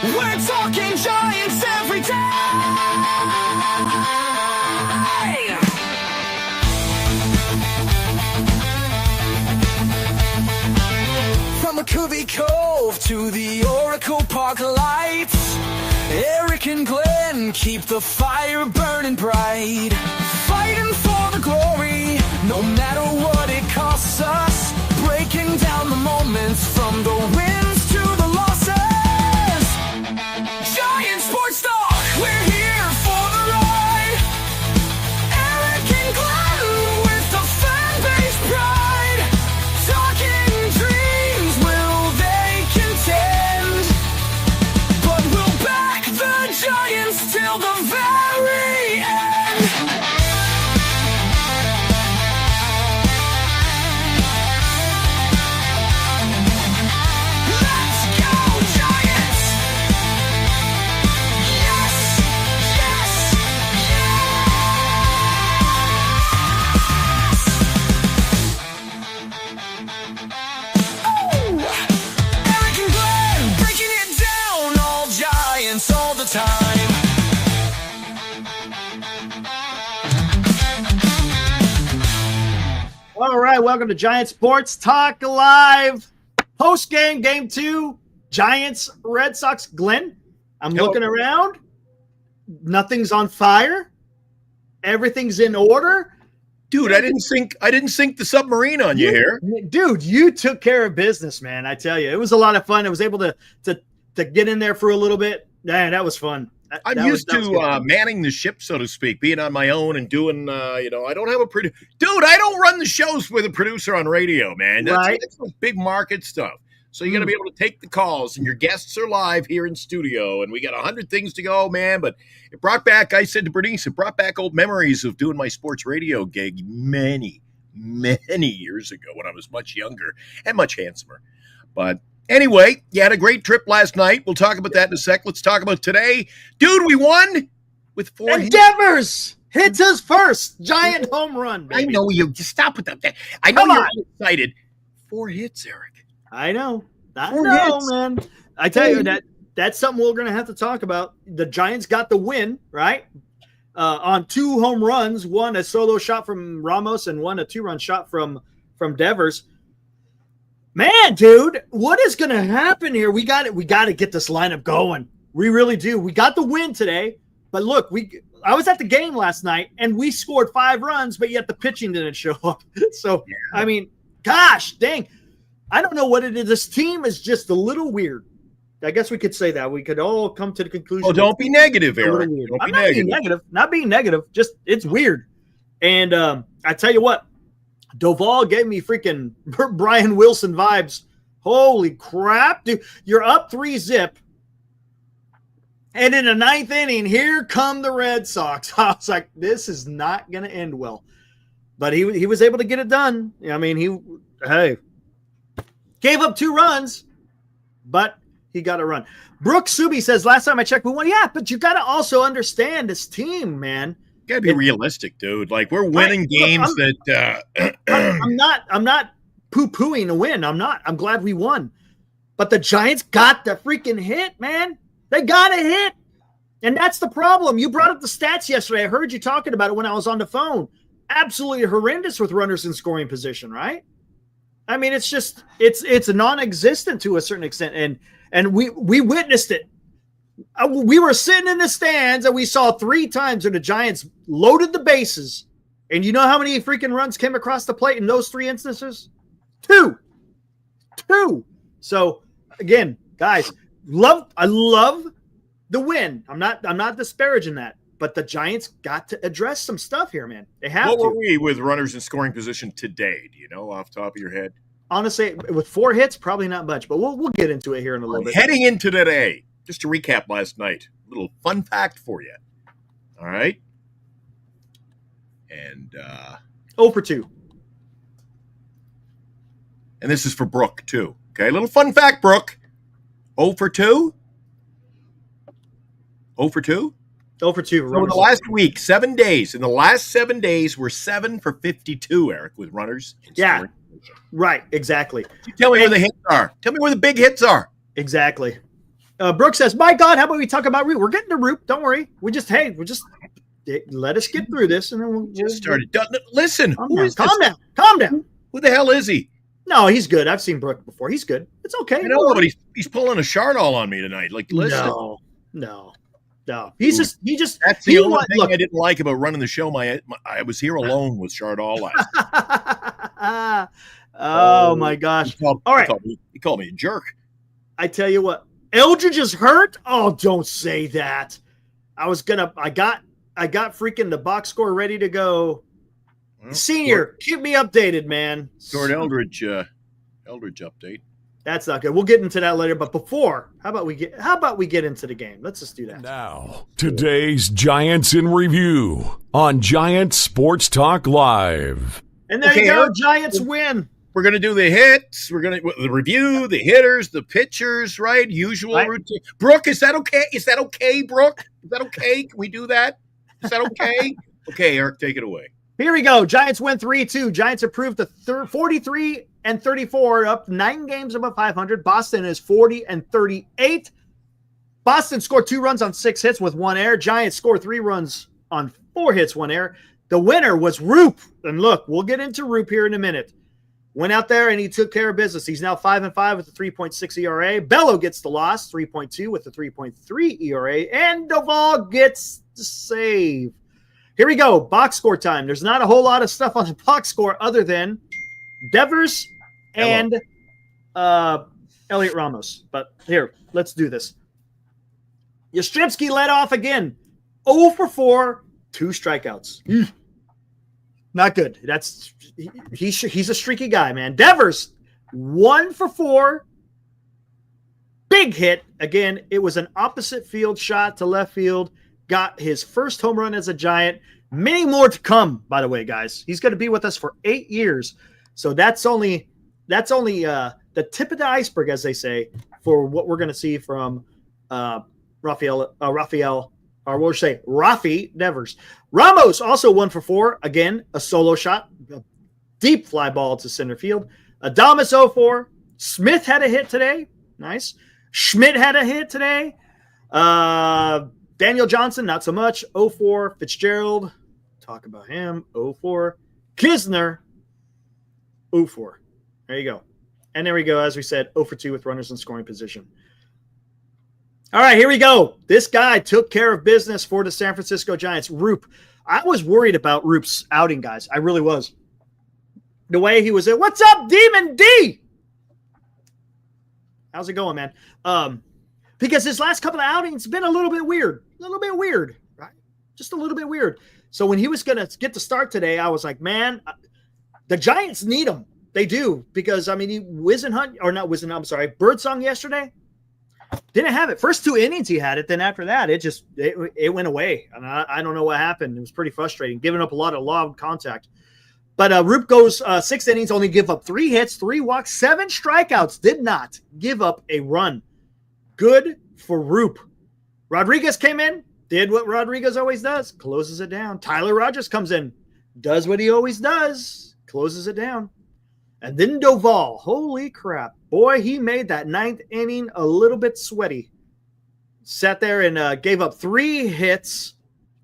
We're talking Giants every day. From McCovey Cove to the Oracle Park lights, Eric and Glenn keep the fire burning bright, fighting for the glory, no matter what it costs us, breaking down the moments from the wins to the losses. Giant Sports Talk, we're here for the ride. Eric and Glenn with the fan base pride, talking dreams, will they contend? But we'll back the Giants till the very end. Let's go Giants! Yes! Yes! Yes! Oh! Eric and Glenn breaking it down, all Giants all the time. All right, welcome to Giant Sports Talk Live. Postgame, Game 2, Giants, Red Sox. Glenn, I'm looking around. Nothing's on fire. Everything's in order. Dude, I didn't sink the submarine on you here. Dude, you took care of business, man. I tell you, it was a lot of fun. I was able to get in there for a little bit. Man, that was fun. I'm used to manning the ship, so to speak, being on my own and doing, I don't have a producer. Dude, I don't run the shows with a producer on radio, man. That's big market stuff. So you got to be able to take the calls, and your guests are live here in studio, and we got 100 things to go, man. But it brought back, I said to Bernice, it brought back old memories of doing my sports radio gig many, many years ago when I was much younger and much handsomer. But anyway, you had a great trip last night. We'll talk about that in a sec. Let's talk about today. Dude, we won with 4 And Devers hits his first giant home run, baby. I know you. Just stop with that. I know you're excited. 4 hits, Eric. I know. I 4 know, hits. man. I tell you, that's something we're going to have to talk about. The Giants got the win, right? On 2 home runs, one a solo shot from Ramos and one a 2-run shot from Devers. Man, dude, what is going to happen here? We got to get this lineup going. We really do. We got the win today, but look, I was at the game last night and we scored 5 runs, but yet the pitching didn't show up. So, yeah. I mean, gosh, dang. I don't know what it is. This team is just a little weird. I guess we could say that. We could all come to the conclusion. Oh, don't be negative, Eric. I'm not being negative. Not being negative. Just it's weird. And I tell you what, Doval gave me freaking Brian Wilson vibes. Holy crap, dude. You're up 3-0. And in the 9th inning, here come the Red Sox. I was like, this is not going to end well. But he was able to get it done. I mean, gave up 2 runs, but he got a run. Brooke Subi says, last time I checked, we won. Yeah, but you got to also understand this team, man. You got to be realistic, dude. Like, we're winning games I'm not poo-pooing a win. I'm not. I'm glad we won. But the Giants got the freaking hit, man. They got a hit. And that's the problem. You brought up the stats yesterday. I heard you talking about it when I was on the phone. Absolutely horrendous with runners in scoring position, right? I mean, it's just it's non-existent to a certain extent, and we witnessed it. We were sitting in the stands and we saw 3 times when the Giants loaded the bases, and you know how many freaking runs came across the plate in those 3 instances? 2. So again, guys, I love the win. I'm not disparaging that. But the Giants got to address some stuff here, man. They have to. What were we with runners in scoring position today? Do you know off the top of your head? Honestly, with 4 hits, probably not much. But we'll get into it here in a little bit. Heading into today, just to recap last night, a little fun fact for you. All right? And 0 for 2. And this is for Brooke, too. Okay, a little fun fact, Brooke. 0 for 2? 0 for 2? 0 for 2. So in the last week, 7 days. In the last 7 days, we're 7 for 52, Eric, with runners. Yeah, right, exactly. Tell me where the hits are. Tell me where the big hits are. Exactly. Brooke says, my God, how about we talk about Roop? We're getting to Roop. Don't worry. We're just let us get through this. And then we'll just started. Listen, Calm down. Who the hell is he? No, he's good. I've seen Brooke before. He's good. It's okay. I know, but he's pulling a Chardol on me tonight. Like, listen. No. He just. That's the only thing I didn't like about running the show. I was here alone with Chardol last. Oh my gosh! All right, he called me a jerk. I tell you what, Eldridge is hurt. Oh, don't say that. I got freaking the box score ready to go. Well, Senior, keep me updated, man. Short Eldridge update. That's not good. We'll get into that later. But before, how about we get into the game? Let's just do that. Now, today's Giants in review on Giants Sports Talk Live. And there you go, Giants win. We're going to do the hits. We're going to review the hitters, the pitchers, right? Usual routine. Brooke, is that okay? Is that okay, Brooke? Is that okay? Can we do that? Is that okay? Okay, Eric, take it away. Here we go. Giants win 3-2. Giants improved to 43-34, up 9 games above 500. Boston is 40-38. Boston scored 2 runs on 6 hits with 1 error. Giants scored 3 runs on 4 hits, 1 error. The winner was Roop. And look, we'll get into Roop here in a minute. Went out there and he took care of business. He's now 5-5 with a 3.6 ERA. Bello gets the loss, 3.2 with a 3.3 ERA. And Doval gets the save. Here we go. Box score time. There's not a whole lot of stuff on the box score other than Devers and Heliot Ramos. But here, let's do this. Yastrzemski led off again. 0 for 4, 2 strikeouts. Not good. He's a streaky guy, man. Devers, 1 for 4. Big hit. Again, it was an opposite field shot to left field. Got his first home run as a Giant. Many more to come, by the way, guys. He's going to be with us for 8 years. So that's only the tip of the iceberg, as they say, for what we're going to see from Rafi Devers. Ramos also 1 for 4. Again, a solo shot. A deep fly ball to center field. Adames 0-4. Smith had a hit today. Nice. Schmidt had a hit today. Daniel Johnson, not so much. 0-4. Fitzgerald, talk about him. 0-4. Kisner, 0-4. There you go. And there we go, as we said, 0 for 2 with runners in scoring position. All right, here we go. This guy took care of business for the San Francisco Giants. Roop. I was worried about Roop's outing, guys. I really was. The way he was there. What's up, Demon D? How's it going, man? Because his last couple of outings have been a little bit weird. Right? Just a little bit weird. So when he was going to get the start today, I was like, man, the Giants need him. They do. Because, I mean, Birdsong yesterday didn't have it. First 2 innings he had it. Then after that, it went away. And I don't know what happened. It was pretty frustrating. Giving up a lot of contact. But Roop goes 6 innings, only give up 3 hits, 3 walks, 7 strikeouts. Did not give up a run. Good for Roop. Rodriguez came in, did what Rodriguez always does, closes it down. Tyler Rogers comes in, does what he always does, closes it down. And then Doval, holy crap. Boy, he made that 9th inning a little bit sweaty. Sat there and gave up 3 hits,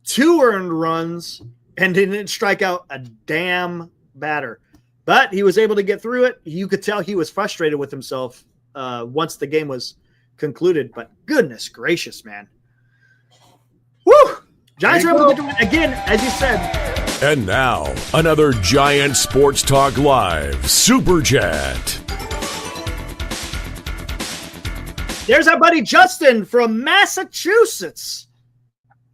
2 earned runs, and didn't strike out a damn batter. But he was able to get through it. You could tell he was frustrated with himself once the game was concluded. But goodness gracious, man. Woo! Giants are able to do it again, as you said. And now, another Giant Sports Talk Live Super Chat. There's our buddy Justin from Massachusetts.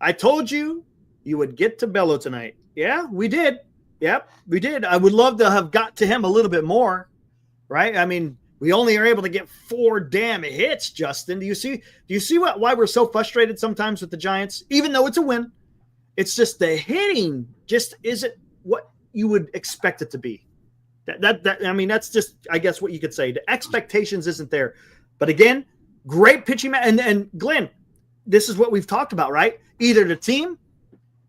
I told you would get to Bello tonight. Yeah, we did. Yep, we did. I would love to have got to him a little bit more, right? I mean, we only are able to get 4 damn hits, Justin. Do you see why we're so frustrated sometimes with the Giants? Even though it's a win, it's just the hitting just isn't what you would expect it to be. I mean, that's just, I guess, what you could say. The expectations isn't there. But again, great pitching. And Glenn, this is what we've talked about, right? Either the team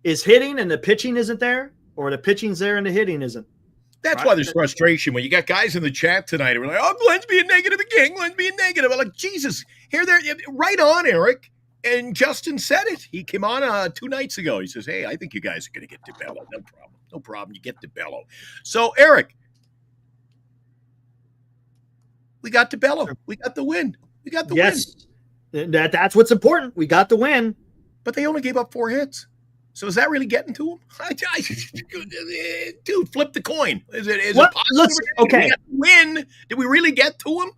is hitting and the pitching isn't there, or the pitching's there and the hitting isn't. That's why there's frustration when you got guys in the chat tonight who are like, oh, Glenn's being negative again. Glenn's being negative. I'm like, Jesus, here, there, right on, Eric. And Justin said it. He came on 2 nights ago. He says, hey, I think you guys are going to get DeBello. No problem. No problem. You get DeBello. So, Eric, we got DeBello. We got the win. We got the win. That's what's important. We got the win. But they only gave up 4 hits. So is that really getting to him? Dude, flip the coin. Is it possible? Okay. Did we win? Did we really get to him?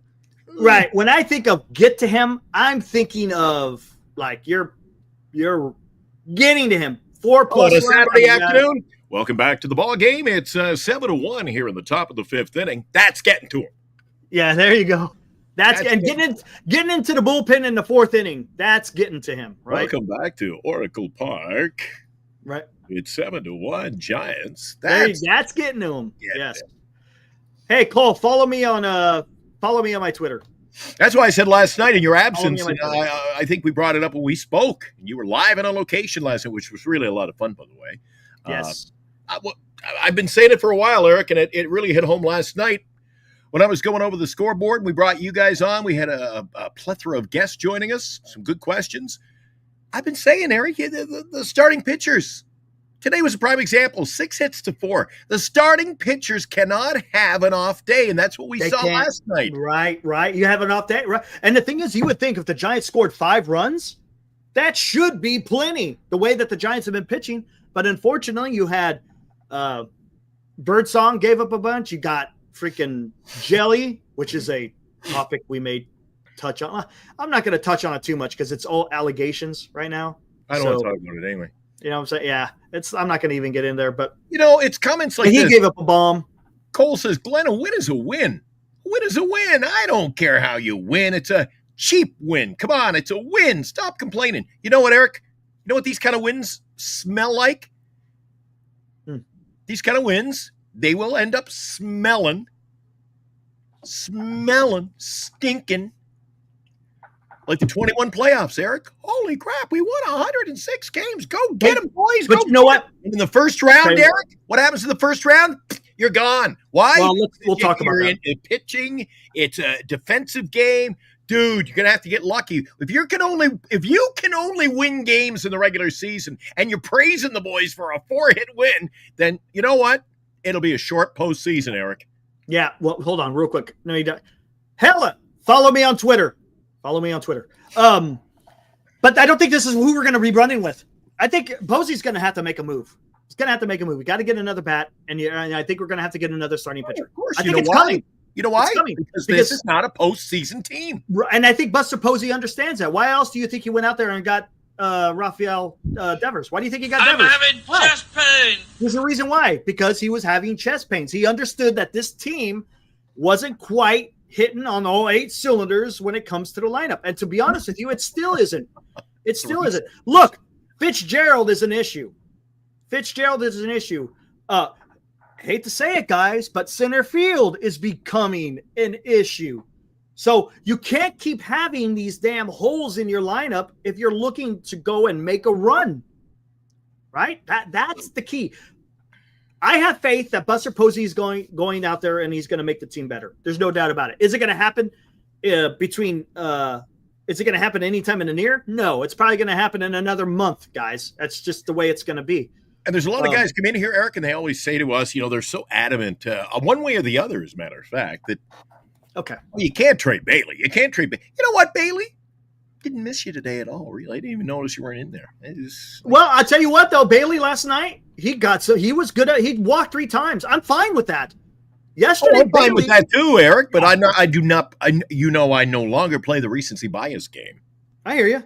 Right. When I think of get to him, I'm thinking of like you're getting to him. 4+ on a Saturday afternoon. Welcome back to the ball game. It's 7-1 here in the top of the 5th inning. That's getting to him. Yeah, there you go. That's getting into the bullpen in the 4th inning. That's getting to him. Right. Welcome back to Oracle Park. Right. It's 7-1 Giants. That's getting to him. Yes. Hey, Cole, follow me on my Twitter. That's why I said last night in your absence, and I think we brought it up when we spoke. You were live and on location last night, which was really a lot of fun, by the way. Yes. I've been saying it for a while, Eric, and it really hit home last night. When I was going over the scoreboard, we brought you guys on. We had a plethora of guests joining us, some good questions. I've been saying, Eric, the starting pitchers. Today was a prime example, 6 hits to 4. The starting pitchers cannot have an off day, and that's what we saw last night. Right. You have an off day, right? And the thing is, you would think if the Giants scored 5 runs, that should be plenty, the way that the Giants have been pitching. But unfortunately, you had Birdsong gave up a bunch. You got freaking Jelly, which is a topic we may touch on. I'm not going to touch on it too much because it's all allegations right now. I don't want to talk about it anyway. You know what I'm saying? Yeah, I'm not going to even get in there. But it's comments like he gave up a bomb. Cole says, Glenn, a win is a win. A win is a win. I don't care how you win. It's a cheap win. Come on, it's a win. Stop complaining. You know what, Eric? You know what these kind of wins smell like? These kind of wins, they will end up smelling, stinking like the 21 playoffs, Eric. Holy crap, we won 106 games. Go get them, boys. But you know what? In the first round, Eric, what happens in the first round? You're gone. Why? Well, we'll talk about that. Pitching, it's a defensive game. Dude, you're going to have to get lucky. If you can only win games in the regular season and you're praising the boys for a 4-hit win, then you know what? It'll be a short postseason, Eric. Yeah, well, hold on real quick. No, you don't. Hella, follow me on Twitter. But I don't think this is who we're going to be running with. I think Posey's going to have to make a move. He's going to have to make a move. We got to get another bat, and I think we're going to have to get another starting pitcher. Of course. I think it's coming. You know why? Because this is not a postseason team. And I think Buster Posey understands that. Why else do you think he went out there and got Rafale Devers? Why do you think he got Devers? I'm having chest pain. There's a reason why. Because he was having chest pains. He understood that this team wasn't quite hitting on all 8 cylinders when it comes to the lineup. And to be honest with you, it still isn't. It still isn't. Look, Fitzgerald is an issue. Hate to say it, guys, but center field is becoming an issue. So you can't keep having these damn holes in your lineup if you're looking to go and make a run, right? That's the key. I have faith that Buster Posey is going out there and he's going to make the team better. There's no doubt about it. Is it going to happen is it going to happen anytime in the near? No, it's probably going to happen in another month, guys. That's just the way it's going to be. And there's a lot of guys come in here, Eric, and they always say to us, they're so adamant, one way or the other, as a matter of fact, that you can't trade Bailey. You can't trade Bailey. You know what, Bailey? Didn't miss you today at all, really. I didn't even notice you weren't in there. Well, I'll tell you what, though, Bailey last night, he was good. He walked 3 times. I'm fine with that. Yesterday, I'm fine with that too, Eric, but I no longer play the recency bias game. I hear you.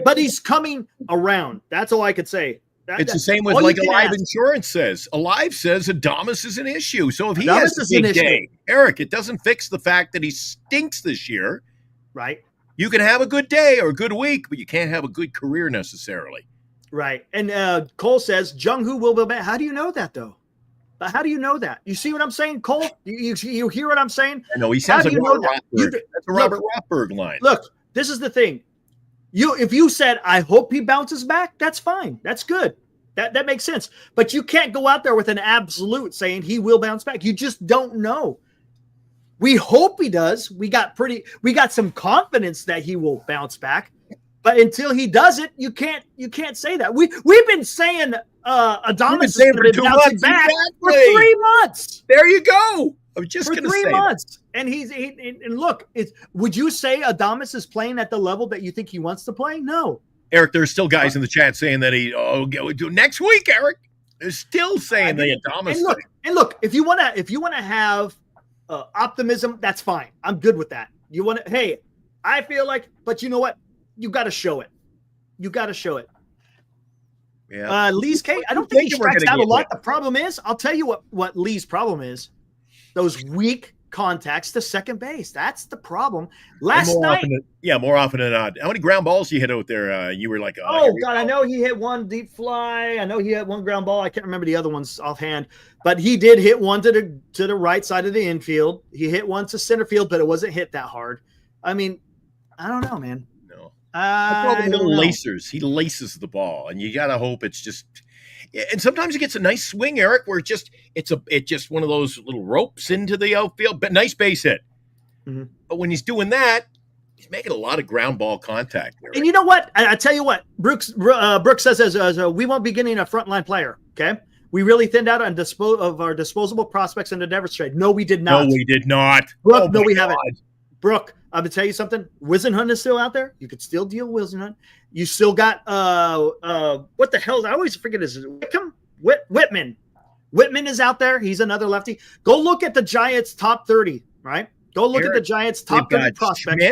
But he's coming around. That's all I could say. It's the same with like Alive Insurance says. Alive says Adames is an issue. So if he has a big day, Eric, it doesn't fix the fact that he stinks this year. Right. You can have a good day or a good week, but you can't have a good career necessarily. Right. And Cole says Jung-Hoo will be back. How do you know that, though? How do you know that? You see what I'm saying, Cole? You hear what I'm saying? I know. He sounds like Robert Rothberg. That's a Robert Rothberg line. Look, this is the thing. If you said, I hope he bounces back, that's fine. That's good. That makes sense. But you can't go out there with an absolute saying he will bounce back. You just don't know. We hope he does. We got some confidence that he will bounce back. But until he does it, you can't say that. We've been saying Adames is going to be bouncing back for 3 months. There you go. I was just going to say 3 months. And and look, would you say Adames is playing at the level that you think he wants to play? No. Eric, there's still guys in the chat saying that next week, Eric. They're still saying the Adames. And look, if you want to have optimism, that's fine. I'm good with that. You want to, hey, I feel like, but you know what? You got to show it. You got to show it. Yeah. Lee's case, I don't think he strikes out a lot. The problem is, I'll tell you what Lee's problem is. Those weak contacts to second base. That's the problem. Last night. More often than not. How many ground balls you hit out there? You were like, oh God, I know he hit one deep fly. I know he hit one ground ball. I can't remember the other ones offhand, but he did hit one to the right side of the infield. He hit one to center field, but it wasn't hit that hard. I mean, I don't know, man. No. I don't know. Lacers. He laces the ball, and you gotta hope it's just. And sometimes he gets a nice swing, Eric, where it's just one of those little ropes into the outfield, but nice base hit. Mm-hmm. But when he's doing that, he's making a lot of ground ball contact. Eric. And you know what? I tell you what, Brooks says as we won't be getting a frontline player. Okay, we really thinned out on our disposable prospects in the Devers trade. No, we did not. No, we did not. Brooke, no, we haven't. Brooke, I'm gonna tell you something. Wisenhunt is still out there. You could still deal Wisenhunt. You still got what the hell? I always forget his Whitman. Whitman is out there. He's another lefty. Go look at the Giants' top 30. Right. Go look at the Giants' top 30 prospects.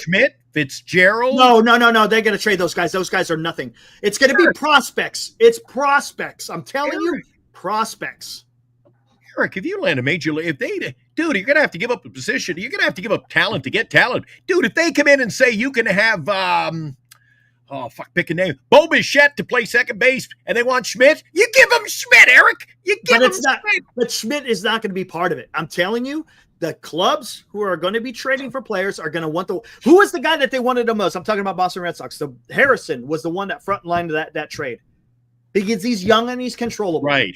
Schmidt, Fitzgerald. No. They're gonna trade those guys. Those guys are nothing. It's gonna be prospects. It's prospects. I'm telling you, prospects. Eric, if you land a major league, you're going to have to give up a position. You're going to have to give up talent to get talent. Dude, if they come in and say you can have, pick a name, Bo Bichette to play second base, and they want Schmidt, you give them Schmidt, Eric. But Schmidt is not going to be part of it. I'm telling you, the clubs who are going to be trading for players are going to want who was the guy that they wanted the most? I'm talking about Boston Red Sox. So Harrison was the one that frontlined that trade. Because he's young and he's controllable. Right.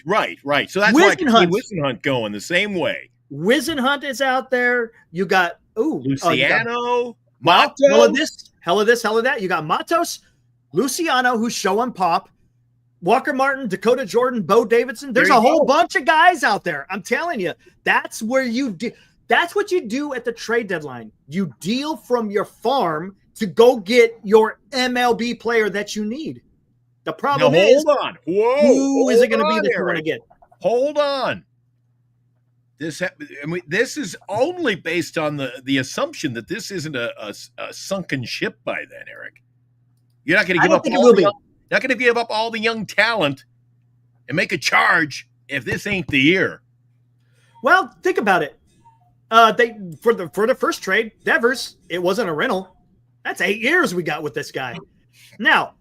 So that's why I can see Wisenhunt going the same way. Wisenhunt is out there. You got Luciano, Matos. Hell of that. You got Matos, Luciano, who's showing pop, Walker Martin, Dakota Jordan, Bo Davidson. There's a whole bunch of guys out there. I'm telling you, that's where that's what you do at the trade deadline. You deal from your farm to go get your MLB player that you need. The problem is, hold on. Whoa, who is it going to be that you want to get? Hold on. This is only based on the assumption that this isn't a sunken ship by then, Eric. You're not going to give up. Not going to give up all the young talent and make a charge if this ain't the year. Well, think about it. For the first trade, Devers, it wasn't a rental. That's 8 years we got with this guy. Now.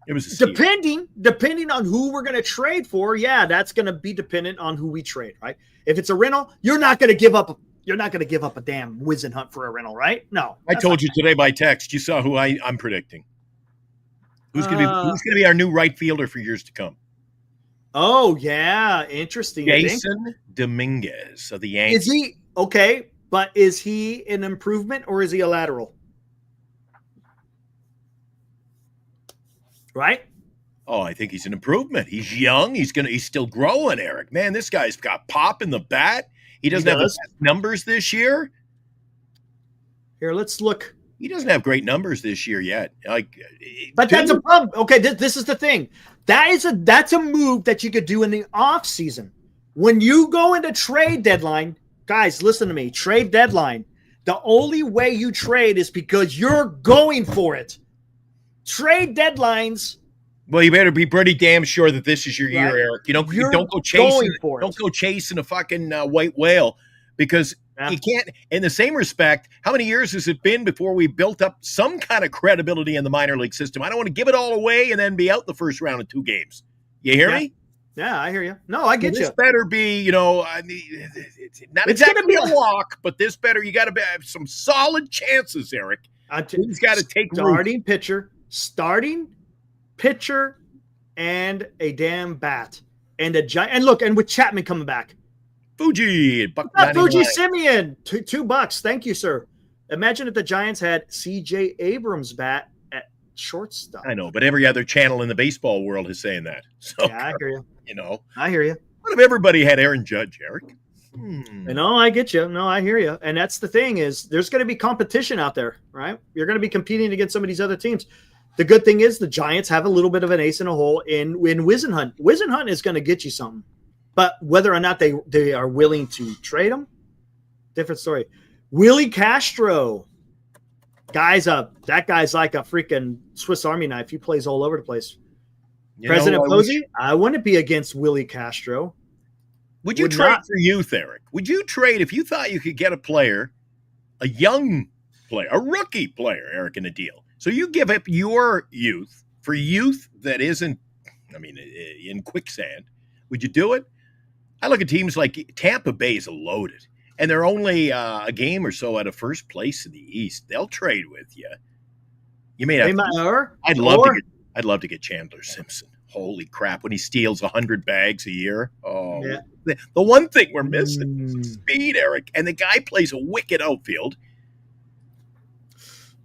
It was depending on who we're going to trade for. Yeah, that's going to be dependent on who we trade, right? If it's a rental, you're not going to give up a damn Wisenhunt for a rental, right? No. I told you today by text. You saw who I'm predicting. Who's going to be our new right fielder for years to come? Oh yeah, interesting. Jason Dominguez of the Yankees. Is he okay? But is he an improvement or is he a lateral? Right? Oh, I think he's an improvement. He's young. He's still growing, Eric. Man, this guy's got pop in the bat. He doesn't have the best numbers this year. Here, let's look. He doesn't have great numbers this year yet. But that's a problem. Okay, this is the thing. That's a move that you could do in the off season. When you go into trade deadline, guys, listen to me. Trade deadline. The only way you trade is because you're going for it. Trade deadlines. Well, you better be pretty damn sure that this is your year, Eric. You don't go chasing a fucking white whale because you can't. In the same respect, how many years has it been before we built up some kind of credibility in the minor league system? I don't want to give it all away and then be out the first round of 2 games. You hear me? Yeah, I hear you. No, I get you. This better be, it's not exactly a lock, but this better. You got to have some solid chances, Eric. He's got to take starting pitcher and a damn bat. And and look, and with Chapman coming back. Fuji, Fuji Simeon, $2. Thank you, sir. Imagine if the Giants had C.J. Abrams bat at shortstop. I know, but every other channel in the baseball world is saying that. So, yeah, I hear you. I hear you. What if everybody had Aaron Judge, Eric? I get you. No, I hear you. And that's the thing is there's going to be competition out there, right? You're going to be competing against some of these other teams. The good thing is the Giants have a little bit of an ace in a hole in Wisenhunt. Wisenhunt is going to get you something. But whether or not they are willing to trade him, different story. Willie Castro. That guy's like a freaking Swiss Army knife. He plays all over the place. President Posey, I wouldn't be against Willie Castro. Would you trade for youth, Eric? Would you trade if you thought you could get a player, a young player, a rookie player, Eric, in a deal? So you give up your youth for youth that isn't, in quicksand. Would you do it? I look at teams like Tampa Bay is loaded, and they're only a game or so out of first place in the East. They'll trade with you. You may not. I'd love to get Chandler Simpson. Holy crap! When he steals 100 bags a year, yeah. The one thing we're missing is speed, Eric, and the guy plays a wicked outfield.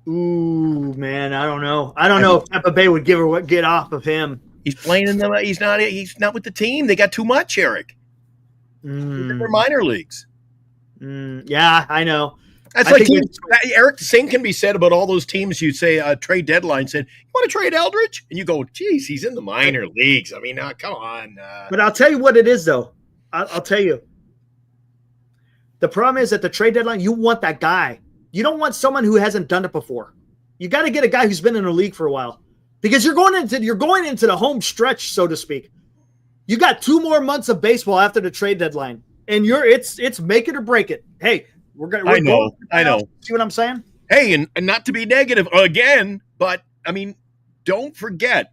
Ooh, man, I don't know. I don't know if Tampa Bay would get off of him. He's playing in the. He's not with the team. They got too much, Eric. He's in their minor leagues. Yeah, I know. That's like Eric. The same can be said about all those teams. You say trade deadline said, "You want to trade Eldridge?" And you go, "Geez, he's in the minor leagues." I mean, come on. But I'll tell you what it is, though. I'll tell you. The problem is at the trade deadline, you want that guy. You don't want someone who hasn't done it before. You got to get a guy who's been in the league for a while, because you're going into the home stretch, so to speak. You got 2 more months of baseball after the trade deadline, and it's make it or break it. Hey. I know. See what I'm saying? Hey, and not to be negative again, but don't forget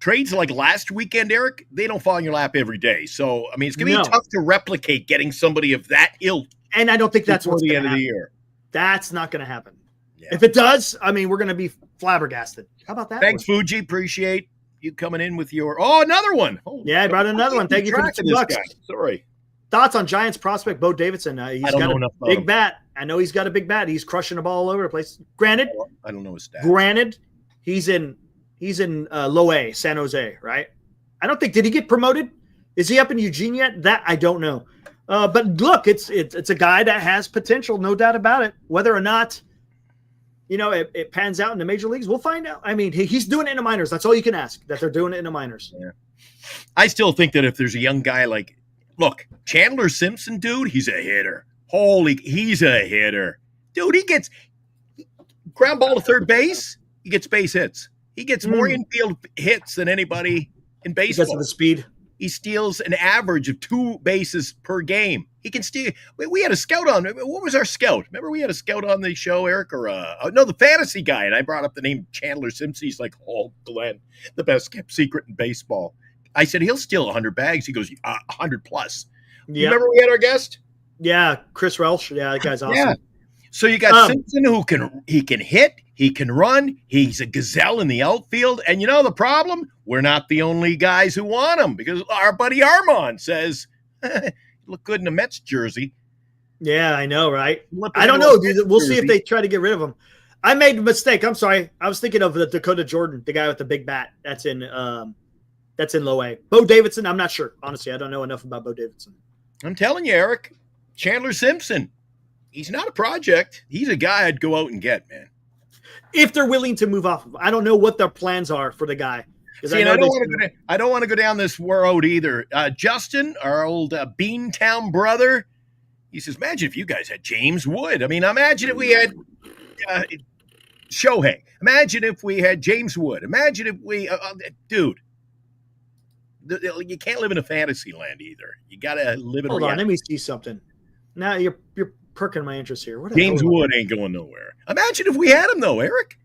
trades like last weekend, Eric. They don't fall in your lap every day. So it's gonna be tough to replicate getting somebody of that ilk. And I don't think that's what's the end of the year. That's not going to happen. Yeah. If it does, we're going to be flabbergasted. How about that? Thanks, Fuji. Appreciate you coming in with your another one. I brought another one. Thank you for the $2. Sorry. Thoughts on Giants prospect Bo Davidson? He's got a big bat. I know he's got a big bat. He's crushing the ball all over the place. Granted, I don't know his stats. Granted, he's in low A, San Jose, right? I don't think, did he get promoted? Is he up in Eugene yet? That I don't know. But look, it's a guy that has potential, no doubt about it. Whether or not, it pans out in the major leagues, we'll find out. He's doing it in the minors. That's all you can ask, that they're doing it in the minors. Yeah. I still think that if there's a young guy look, Chandler Simpson, dude, he's a hitter. He's a hitter. Dude, he gets ground ball to third base. He gets base hits. He gets more infield hits than anybody in baseball. Because of the speed. He steals an average of 2 bases per game. He can steal. We had a scout on. What was our scout? Remember we had a scout on the show, Eric? Or the fantasy guy. And I brought up the name Chandler Simpson. He's like, Glenn, the best kept secret in baseball. I said, he'll steal 100 bags. He goes, 100 plus. Yep. Remember we had our guest? Yeah, Chris Welch. Yeah, that guy's awesome. Yeah. So you got Simpson who can hit, he can run, he's a gazelle in the outfield. And the problem? We're not the only guys who want him, because our buddy Armand says, look good in a Mets jersey. Yeah, I know, right? I don't know, dude. We'll see if they try to get rid of him. I made a mistake. I'm sorry. I was thinking of the Dakota Jordan, the guy with the big bat. That's in low A. Bo Davidson, I'm not sure. Honestly, I don't know enough about Bo Davidson. I'm telling you, Eric, Chandler Simpson, he's not a project. He's a guy I'd go out and get, man. If they're willing to move off of him. I don't know what their plans are for the guy. See, I don't want to go down this road either. Justin, our old Beantown brother, he says, imagine if you guys had James Wood. Imagine if we had Shohei. Imagine if we had James Wood. Imagine if we dude. You can't live in a fantasy land either. You got to live in Hold on, let me see something. Now you're perking my interest here. James Wood ain't going nowhere. Imagine if we had him, though, Eric.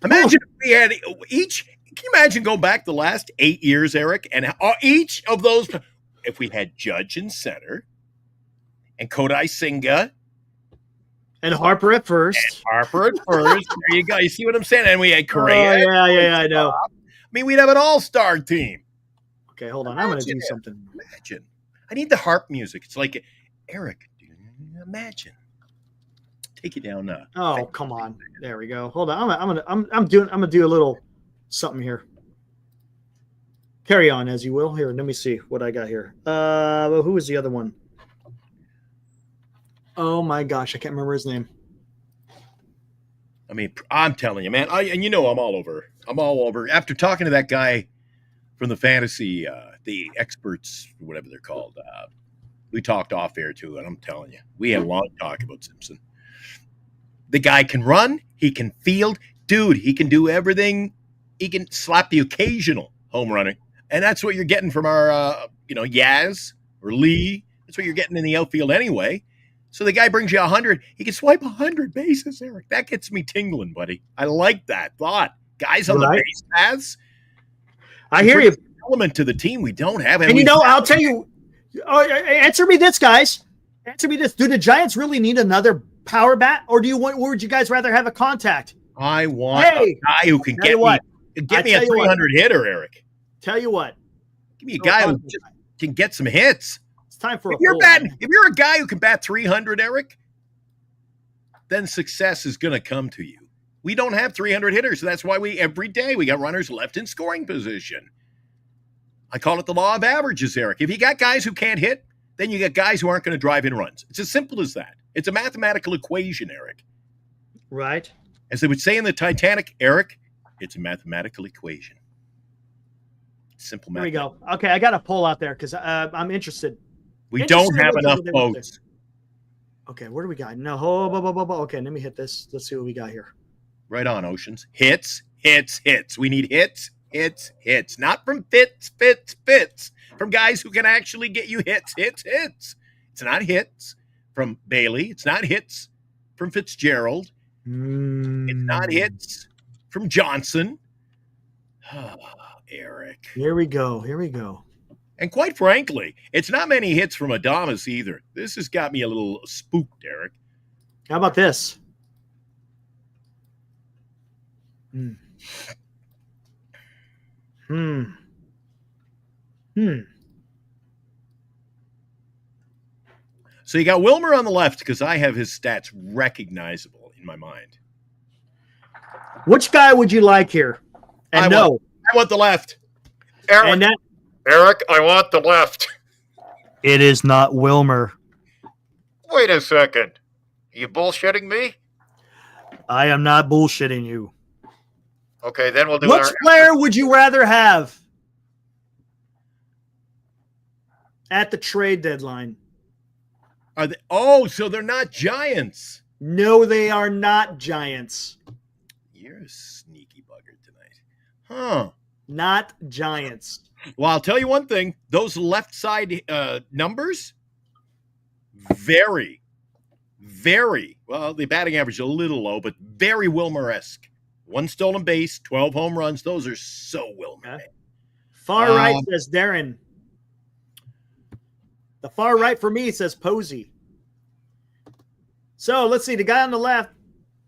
Imagine if we had each. Can you imagine going back the last 8 years, Eric, and each of those? If we had Judge in center, and Kodai Senga, and Harper at first. There you go. You see what I'm saying? And we had Correa. Oh, yeah, I know. mean, we'd have an all-star team. Okay, hold on. I'm going to do something. Imagine. I need the harp music. It's like, Eric, imagine. Take you down. Oh, come on. There we go. Hold on. I'm gonna do a little something here. Carry on as you will. Here, let me see what I got here. Who was the other one? Oh my gosh, I can't remember his name. I mean, I'm telling you, man. And you know, I'm all over. I'm all over. After talking to that guy from the fantasy, the experts, whatever they're called, we talked off air too, and I'm telling you, we had a long talk about Simpson. The guy can run. He can field. Dude, he can do everything. He can slap the occasional home running. And that's what you're getting from our, Yaz or Lee. That's what you're getting in the outfield anyway. So the guy brings you 100. He can swipe 100 bases, Eric. That gets me tingling, buddy. I like that thought. Guys on the base paths. I hear you. Element to the team we don't have. And I'll tell you. Answer me this, guys. Answer me this. Do the Giants really need another power bat, or would you guys rather have a contact? I want a guy who can get me a 300 hitter, Eric. Tell you what. Give me a guy who just can get some hits. It's time for if you're a guy who can bat 300, Eric, then success is going to come to you. We don't have 300 hitters, so that's why every day we got runners left in scoring position. I call it the law of averages, Eric. If you got guys who can't hit, then you get guys who aren't going to drive in runs. It's as simple as that. It's a mathematical equation, Eric. Right. As they would say in the Titanic, Eric, it's a mathematical equation. Simple math. Here we go. Okay, I got a poll out there because I'm interested. We don't have enough votes. Okay, what do we got? No, okay, let me hit this. Let's see what we got here. Right on, Oceans. Hits. We need hits. Not from fits. From guys who can actually get you hits. It's not hits from Bailey. It's not hits from Fitzgerald. It's not hits from Johnson. Eric. Here we go. And quite frankly, it's not many hits from Adames either. This has got me a little spooked, Eric. How about this? So you got Wilmer on the left because I have his stats recognizable in my mind. Which guy would you like here? I want the left. Eric, I want the left. It is not Wilmer. Wait a second. Are you bullshitting me? I am not bullshitting you. Okay, then we'll do Which player would you rather have at the trade deadline? So they're not Giants. No, they are not Giants. You're a sneaky bugger tonight. Huh. Not Giants. Well, I'll tell you one thing. Those left side numbers, very, well, the batting average is a little low, but very Wilmer-esque. 1 stolen base, 12 home runs. Those are so Wilmer. Okay. Far right says Darren. The far right for me says Posey. So let's see. The guy on the left,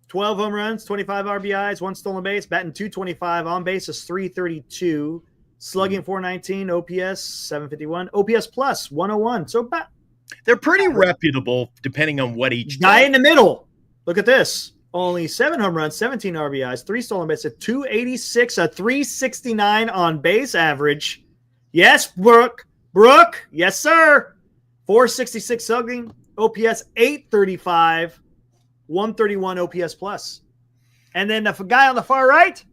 12 home runs, 25 RBIs, 1 stolen base, batting .225, on base is .332, slugging .419, OPS 751, OPS plus 101. So they're pretty reputable depending on what each guy in the middle. Look at this. Only 7 home runs, 17 RBIs, 3 stolen bases, a .286, a .369 on base average. Yes, Brooke. Yes, sir. 466 slugging, OPS 835, 131 OPS plus. And then the guy on the far right,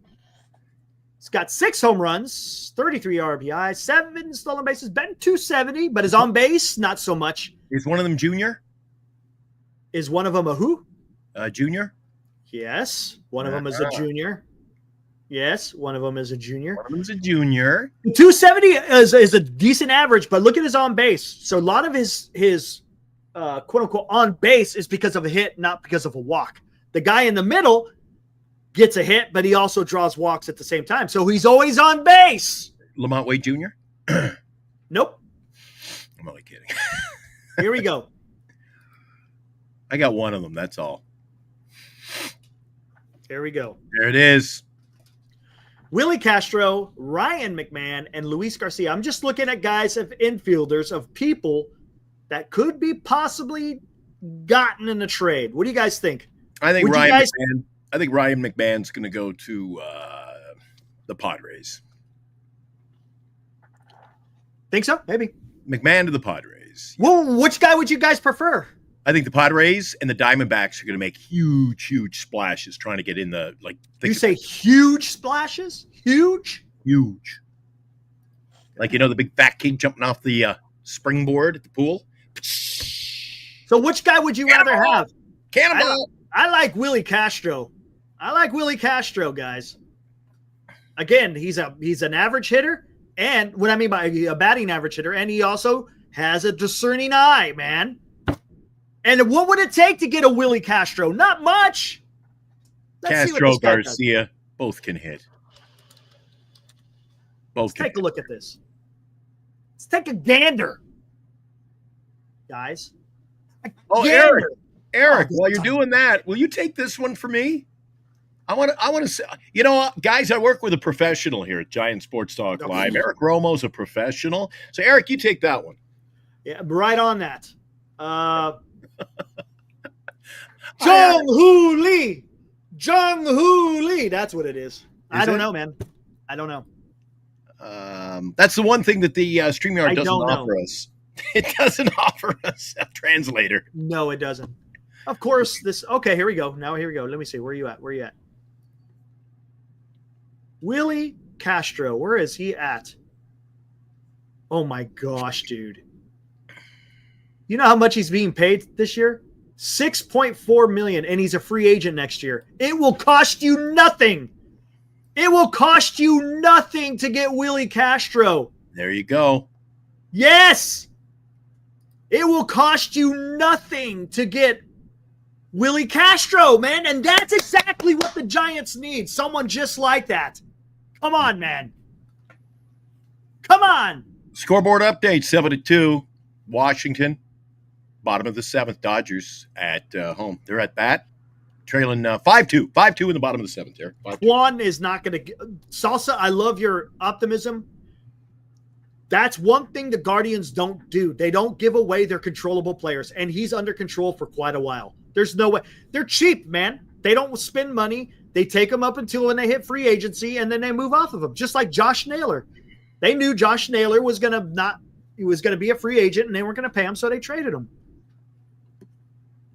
he's got 6 home runs, 33 RBIs, 7 stolen bases, batting .270, but is on base not so much. Is one of them junior? Is one of them a who? Junior? Yes. One of them is a junior. Yes, one of them is a junior. One of them's a junior. 270 is a decent average, but look at his on base. So a lot of his quote unquote on base is because of a hit, not because of a walk. The guy in the middle gets a hit, but he also draws walks at the same time. So he's always on base. Lamont Wade Jr.? Nope. I'm only kidding. Here we go. I got one of them. That's all. Here we go. There it is. Willie Castro, Ryan McMahon, and Luis Garcia. I'm just looking at guys of infielders of people that could be possibly gotten in a trade. What do you guys think? I think Would you Ryan guys- McMahon. I think Ryan McMahon's going to go to the Padres. Think so? Maybe. McMahon to the Padres. Well, which guy would you guys prefer? I think the Padres and the Diamondbacks are going to make huge splashes trying to get in the You say huge splashes? Huge? huge. Like, the big fat kid jumping off the springboard at the pool. So which guy would you rather have? Cannonball. I like Willie Castro. I like Willie Castro, guys. Again, he's an average hitter, and what I mean by a batting average hitter, and he also has a discerning eye, man. And what would it take to get a Willie Castro? Not much. Let's see what Castro, this guy does. Garcia, both can hit. Both can Take a look at this. Let's take a gander, guys. Oh, Gander. Eric, Oh, while you're doing that, will you take this one for me? I want to say, guys, I work with a professional here at Giant Sports Talk Live. Eric Romo's a professional. So, Eric, you take that one. Yeah, right on that. Jung-Hoo Lee. Jung-Hoo Lee. That's what it is. I don't know, man. I don't know. That's the one thing that the StreamYard doesn't don't know. offer us. It doesn't offer us a translator. No, it doesn't. Of course, okay, here we go. Now, here we go. Let me see. Where are you at? Willie Castro. Where is he at? Oh, my gosh, dude. You know how much he's being paid this year? $6.4 million, and he's a free agent next year. It will cost you nothing. It will cost you nothing to get Willie Castro. There you go. Yes. It will cost you nothing to get Willie Castro, man. And that's exactly what the Giants need. Someone just like that. Come on, man. Come on. Scoreboard update, 7-2. Washington, bottom of the 7th. Dodgers at home. They're at bat. Trailing 5-2. 5-2 in the bottom of the 7th, Eric. 5-2. Juan is not going to – Salsa, I love your optimism. That's one thing the Guardians don't do. They don't give away their controllable players, and he's under control for quite a while. There's no way. They're cheap, man. They don't spend money. They take them up until when they hit free agency, and then they move off of them, just like Josh Naylor. They knew Josh Naylor was going to be a free agent, and they weren't going to pay him, so they traded him.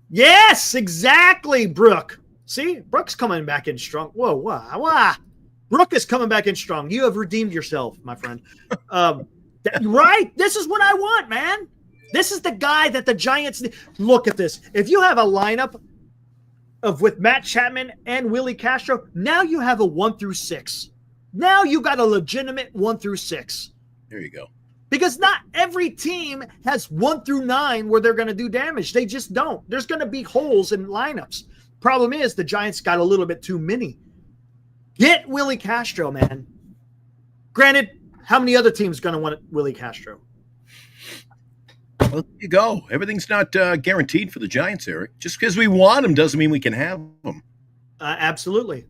Yes, exactly, Brooke. See, Brooke's coming back in strong. Whoa, wow. Brooke is coming back in strong. You have redeemed yourself, my friend. Right? This is what I want, man. This is the guy that the Giants need. Look at this. If you have a lineup with Matt Chapman and Willie Castro, now you have a 1 through 6. Now you got a legitimate 1 through 6. There you go. Because not every team has 1 through 9 where they're going to do damage. They just don't. There's going to be holes in lineups. Problem is the Giants got a little bit too many. Get Willie Castro, man. Granted, how many other teams going to want Willie Castro? Well, there you go. Everything's not guaranteed for the Giants, Eric. Just because we want them doesn't mean we can have them. Absolutely.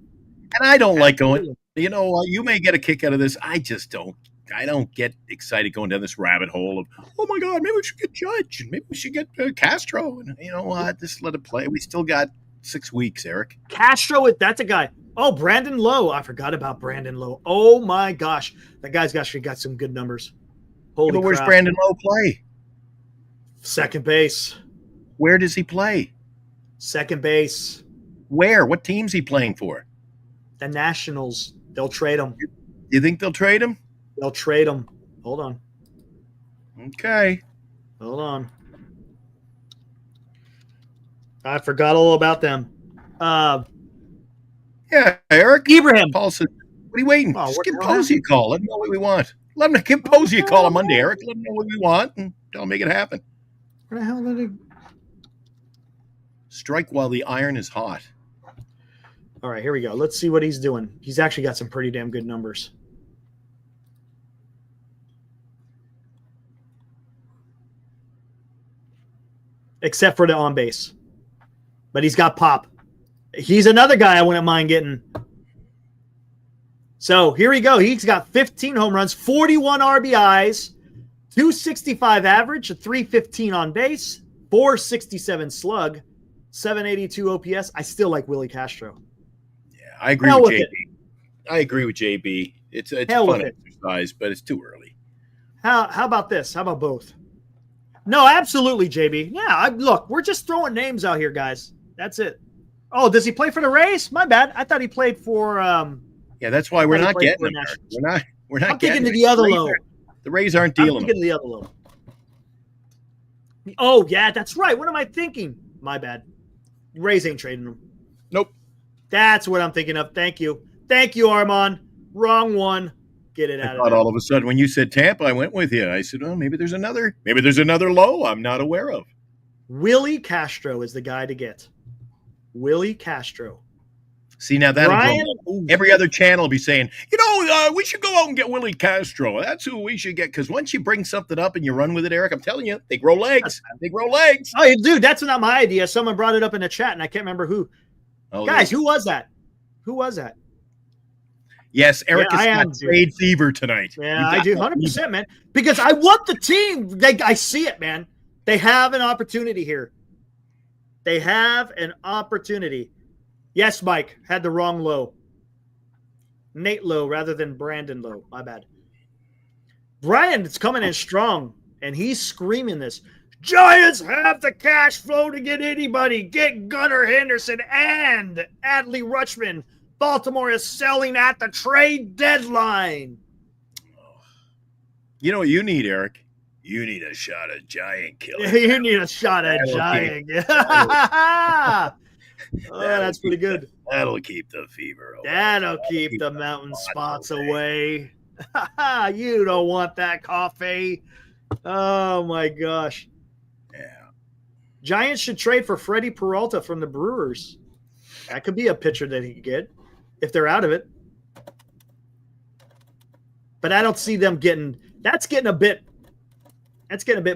And I don't like going, you may get a kick out of this. I just don't. I don't get excited going down this rabbit hole of, oh, my God, maybe we should get Judge. Maybe we should get Castro. And you know what? Just let it play. We still got 6 weeks, Eric. Castro, that's a guy. Oh, Brandon Lowe. I forgot about Brandon Lowe. Oh, my gosh. That guy's actually got some good numbers. Holy But where's crap. Brandon Lowe play? Second base. Where does he play? Second base. Where? What team's he playing for? The Nationals. They'll trade him. You think they'll trade him? They'll trade him. Hold on. Okay. Hold on. I forgot all about them. Yeah, Eric. Ibrahim. Paul said, what are you waiting? Oh, Just what give the hell Posey a call. Let him know what we want. Give Posey a call on Monday, Eric. Let him know what we want, and I'll make it happen. Where the hell did it? Strike while the iron is hot. All right, here we go. Let's see what he's doing. He's actually got some pretty damn good numbers. Except for the on base. But he's got pop. He's another guy I wouldn't mind getting. So here we go. He's got 15 home runs, 41 RBIs, 265 average, a 315 on base, 467 slug, 782 OPS. I still like Willie Castro. Yeah, I agree with JB. I agree with JB. It's a fun exercise, but it's too early. How about this? How about both? No, absolutely, JB. Yeah, look, we're just throwing names out here, guys. That's it. Oh, does he play for the Rays? My bad. I thought he played for yeah, that's why we're not getting him. We're not I'm getting thinking of the other low. The Rays aren't dealing. I'm thinking of the other low. Oh, yeah, that's right. What am I thinking? My bad. Rays ain't trading him. Nope. That's what I'm thinking of. Thank you. Thank you, Armand. Wrong one. Get it out of there. All of a sudden, when you said Tampa, I went with you. I said, oh, maybe there's another low I'm not aware of. Willie Castro is the guy to get. Willie Castro. See, now every other channel will be saying, we should go out and get Willie Castro. That's who we should get. Because once you bring something up and you run with it, Eric, I'm telling you, they grow legs. They grow legs. Oh, dude, that's not my idea. Someone brought it up in the chat, and I can't remember who. Oh, guys, who was that? Who was that? Yes, Eric has got trade fever tonight. Yeah, I do, 100%, man. Because I want the team. I see it, man. They have an opportunity here. They have an opportunity. Yes, Mike, had the wrong low. Nate Lowe rather than Brandon Lowe. My bad. Brian is coming in strong, and he's screaming this. Giants have the cash flow to get anybody. Get Gunnar Henderson and Adley Rutschman. Baltimore is selling at the trade deadline. You know what you need, Eric? You need a shot of Giant killer. You need a shot of Giant. Oh, that's pretty good. That'll keep the fever away. That'll keep the mountain spots away. You don't want that coffee. Oh, my gosh. Yeah. Giants should trade for Freddie Peralta from the Brewers. That could be a pitcher that he could get if they're out of it. But I don't see them getting – that's getting a bit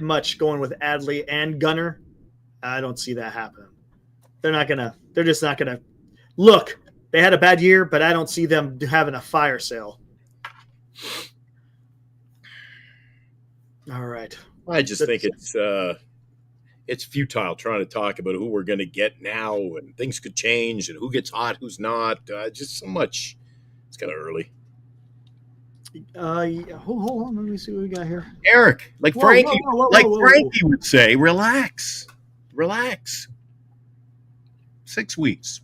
much going with Adley and Gunnar. I don't see that happening. They're just not going to – look, they had a bad year, but I don't see them having a fire sale. All right. I just think it's futile trying to talk about who we're going to get now, and things could change, and who gets hot, who's not. Just so much. It's kind of early. Hold on. Let me see what we got here. Eric, Frankie would say, relax. 6 weeks.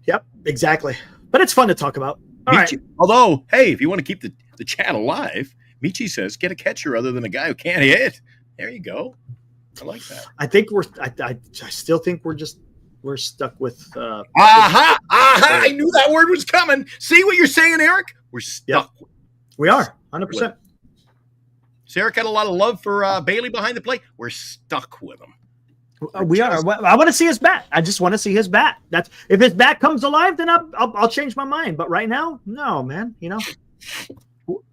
Yep, exactly. But it's fun to talk about. All right. Although, hey, if you want to keep the chat alive, Michi says, get a catcher other than a guy who can't hit. There you go. I like that. I think I still think we're stuck with. I knew that word was coming. See what you're saying, Eric? We're stuck. Yep. We are 100%. So Eric had a lot of love for Bailey behind the plate. We're stuck with him. We are. I want to see his bat. I just want to see his bat. That's if his bat comes alive, then I'll change my mind. But right now, no, man.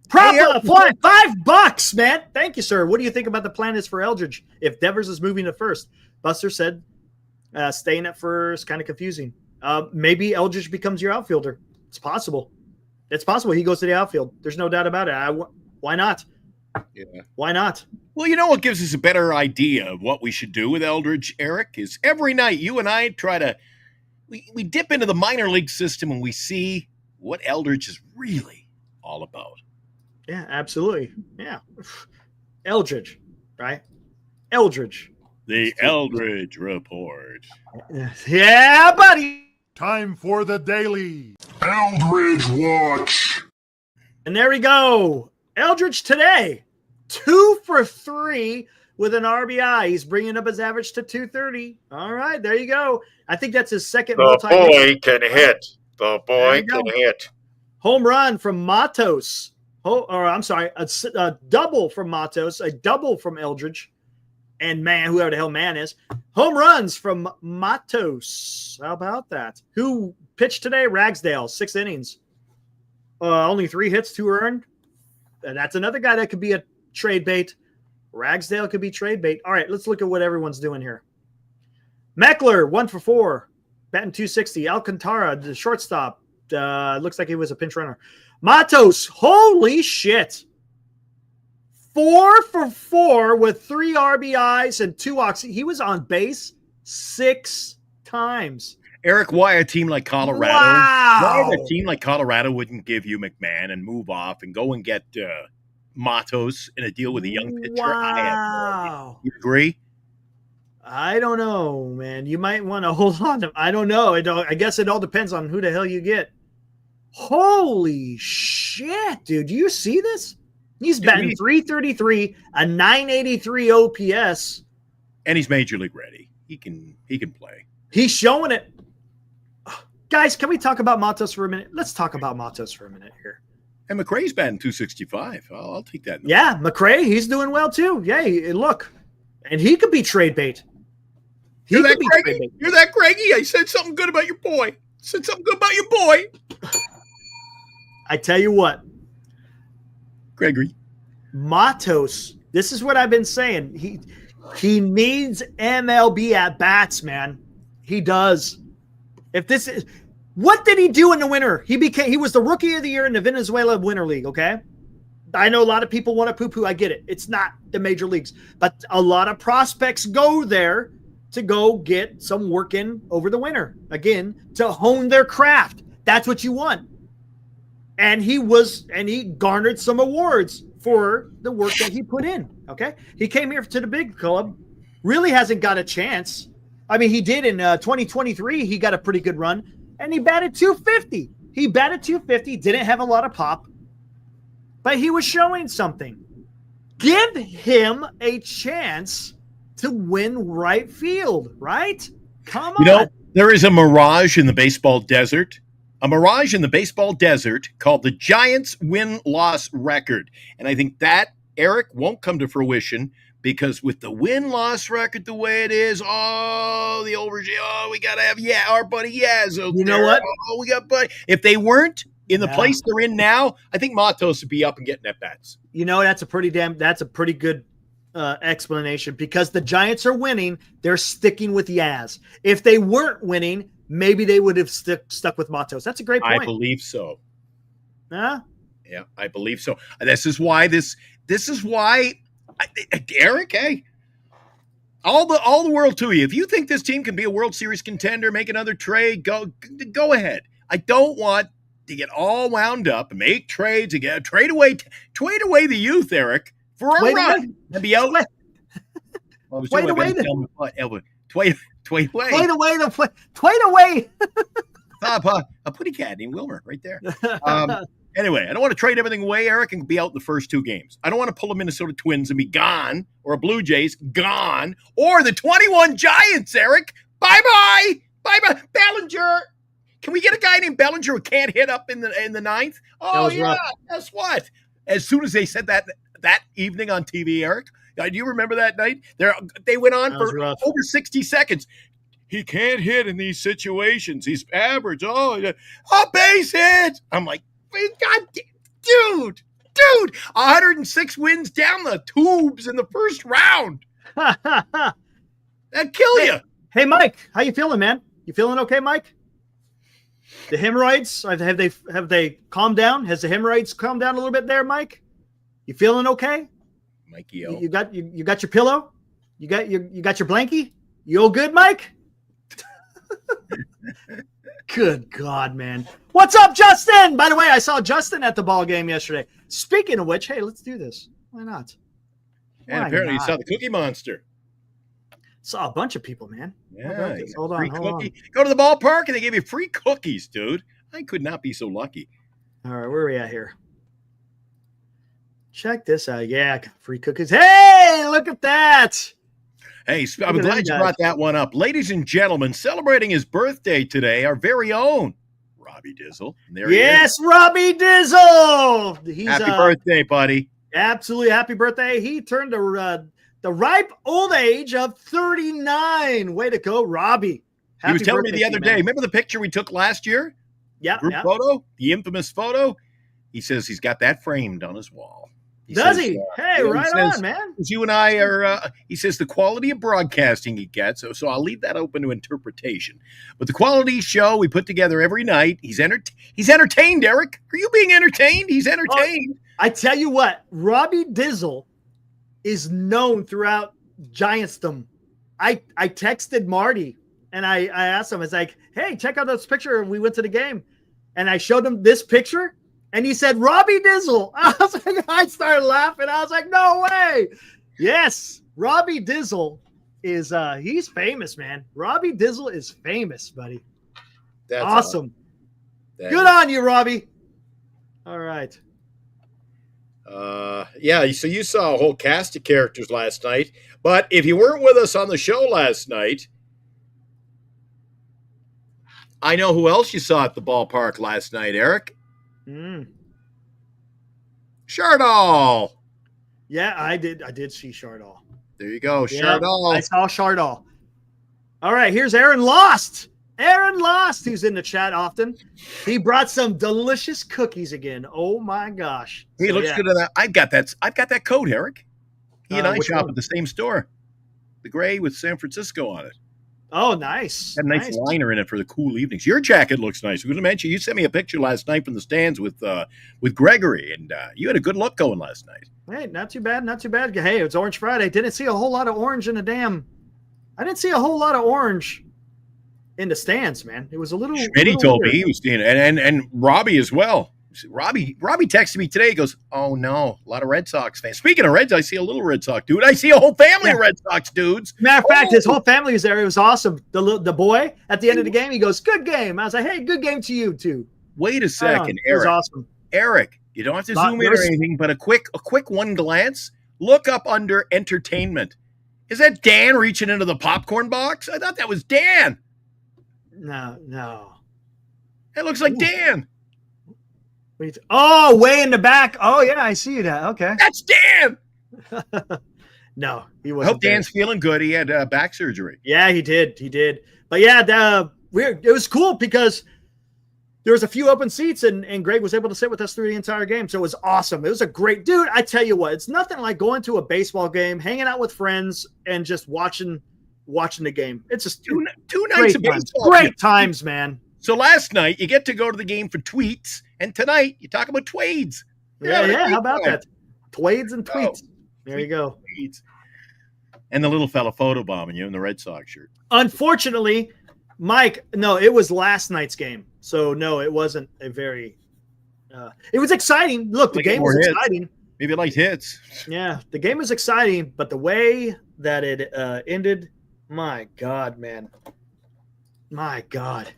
Prop flying $5, man. Thank you, sir. What do you think about the plan is for Eldridge if Devers is moving to first? Buster said staying at first, kind of confusing. Maybe Eldridge becomes your outfielder. It's possible. It's possible he goes to the outfield. There's no doubt about it. Why not? Yeah. Why not? Well, what gives us a better idea of what we should do with Eldridge, Eric, is every night you and I try to we dip into the minor league system and we see what Eldridge is really all about. Yeah, absolutely. Yeah. Eldridge, right? Eldridge. The Eldridge Report. Yeah, buddy. Time for the daily Eldridge Watch. And there we go. Eldridge today, 2 for 3 with an RBI. He's bringing up his average to 230. All right, there you go. I think that's his second. The boy can hit. The boy can hit. Home run from Matos. A double from Matos, a double from Eldridge, and whoever the hell man is. Home runs from Matos. How about that? Who pitched today? Ragsdale, 6 innings. Only 3 hits, 2 earned. And that's another guy that could be a trade bait. Ragsdale could be trade bait. All right, let's look at what everyone's doing here. Meckler, 1 for 4, batting 260. Alcantara, the shortstop, looks like he was a pinch runner. Matos, holy shit. 4 for 4 with 3 RBIs and 2 walks. He was on base 6 times. Eric, why a team like Colorado? Wow. Why a team like Colorado wouldn't give you McMahon and move off and go and get Matos in a deal with a young pitcher? Wow. You agree? I don't know, man. You might want to hold on to. I don't know. I guess it all depends on who the hell you get. Holy shit, dude! Do you see this? He's batting .333, a .983 OPS, and he's major league ready. He can play. He's showing it. Guys, can we talk about Matos for a minute? Let's talk about Matos for a minute here. And McRae's batting .265. I'll take that. Yeah, McRae, he's doing well too. Yeah, look, and he could be trade bait. You're that Greggy? You're that Greggy? I said something good about your boy. I tell you what, Gregory. Matos, this is what I've been saying. He needs MLB at bats, man. He does. What did he do in the winter? He was the rookie of the year in the Venezuela Winter League, okay? I know a lot of people want to poo-poo. I get it. It's not the major leagues. But a lot of prospects go there to go get some work in over the winter. Again, to hone their craft. That's what you want. And he garnered some awards for the work that he put in, okay? He came here to the big club, really hasn't got a chance. I mean, he did in 2023. He got a pretty good run, and he batted .250. Didn't have a lot of pop, but he was showing something. Give him a chance to win right field, right? Come on. You know, there is a mirage in the baseball desert. A mirage in the baseball desert called the Giants win-loss record. And I think that, Eric, won't come to fruition because with the win-loss record the way it is, we got to have our buddy Yaz out there. You know what? We got buddy. If they weren't in the place they're in now, I think Matos would be up and getting at-bats. You know, that's a pretty good explanation because the Giants are winning. They're sticking with Yaz. If they weren't winning, maybe they would have stuck with Matos. That's a great point. I believe so. Huh? Yeah, I believe so. This is why Eric, hey, all the world to you. If you think this team can be a World Series contender, make another trade, go ahead. I don't want to get all wound up and make trades again. Trade away the youth, Eric, for a run and be out. Trade away. A putty cat named Wilmer right there. Anyway, I don't want to trade everything away, Eric, and be out in the first 2 games. I don't want to pull a Minnesota Twins and be gone, or a Blue Jays gone, or the 21 Giants, Eric. Bye-bye. Bye-bye. Bellinger. Can we get a guy named Bellinger who can't hit up in the ninth? Oh, yeah. Rough. Guess what? As soon as they said that evening on TV, Eric, do you remember that night? They went on for over 60 seconds. He can't hit in these situations. He's average. A base hit. I'm like, God, dude, 106 wins down the tubes in the first round. That'd kill you. Hey, Mike, how you feeling, man? You feeling okay, Mike? The hemorrhoids, have they calmed down? Has the hemorrhoids calmed down a little bit there, Mike? You feeling okay? Mikey, you got your pillow? You got your blankie? You all good, Mike? Good God, man. What's up, Justin? By the way, I saw Justin at the ball game yesterday. Speaking of which, hey, let's do this. Why not? And apparently you saw the Cookie Monster. Saw a bunch of people, man. Yeah. Hold on. Go to the ballpark and they gave you free cookies, dude. I could not be so lucky. All right, where are we at here? Check this out. Yeah, free cookies. Hey, look at that. Hey, I'm glad you brought that one up. Ladies and gentlemen, celebrating his birthday today, our very own Robbie Dizzle. Yes, Robbie Dizzle. Happy birthday, buddy. Absolutely happy birthday. He turned the ripe old age of 39. Way to go, Robbie. He was telling me the other day, remember the picture we took last year? Yeah. Group photo, the infamous photo? He says he's got that framed on his wall. Does he? Hey, right says, on, man. You and I are, he says, the quality of broadcasting he gets. So I'll leave that open to interpretation. But the quality show we put together every night, he's entertained, Eric. Are you being entertained? He's entertained. I tell you what, Robbie Dizzle is known throughout Giantsdom. I texted Marty and I asked him, it's like, hey, check out this picture. We went to the game. And I showed him this picture. And he said, Robbie Dizzle. I started laughing. I was like, no way. Yes, Robbie Dizzle is he's famous, man. Robbie Dizzle is famous, buddy. That's awesome. Good on you, Robbie. All right. Yeah, so you saw a whole cast of characters last night. But if you weren't with us on the show last night, I know who else you saw at the ballpark last night, Eric. Chardall. Yeah, I did see Chardall. There you go, Chardall. I saw Chardall. All right, here's Aaron Lost. Aaron Lost, who's in the chat often. He brought some delicious cookies again. Oh my gosh. He looks good in that. I've got that coat, Eric. He and I shop at the same store. The gray with San Francisco on it. Oh, nice. Had a nice liner in it for the cool evenings. Your jacket looks nice. I was going to mention, you sent me a picture last night from the stands with Gregory, and you had a good look going last night. Hey, not too bad, not too bad. Hey, it's Orange Friday. Didn't see a whole lot of orange in the damn. I didn't see a whole lot of orange in the stands, man. It was a little. Schmitty told me he was seeing it, and Robbie as well. Robbie texted me today. He goes, "Oh no, a lot of Red Sox fans." Speaking of Reds, I see a little Red Sox dude. I see a whole family of Red Sox dudes. Matter of fact, his whole family was there. It was awesome. The boy at the end of the game, he goes, "Good game." I was like, "Hey, good game to you too." Wait a second, Eric. It was awesome. Eric, you don't have to zoom in or anything, but a quick one glance. Look up under entertainment. Is that Dan reaching into the popcorn box? I thought that was Dan. No. It looks like Dan. Oh, way in the back. Oh, yeah, I see that. Okay. That's Dan. No, he wasn't. I hope Dan's feeling good. He had back surgery. Yeah, he did. But yeah, it was cool because there was a few open seats and Greg was able to sit with us through the entire game. So it was awesome. It was a great dude. I tell you what, it's nothing like going to a baseball game, hanging out with friends and just watching the game. It's just two nights of baseball. Great times, man. So last night you get to go to the game for tweets, and tonight you talk about Twades. Yeah. How about that? Twades and tweets. There you go. Tweets. And the little fella photobombing you in the Red Sox shirt. Unfortunately, Mike, no, it was last night's game. So no, it wasn't a very. It was exciting. Look, the game was exciting. Maybe like hits. Yeah, the game was exciting, but the way that it ended, my God, man. My God.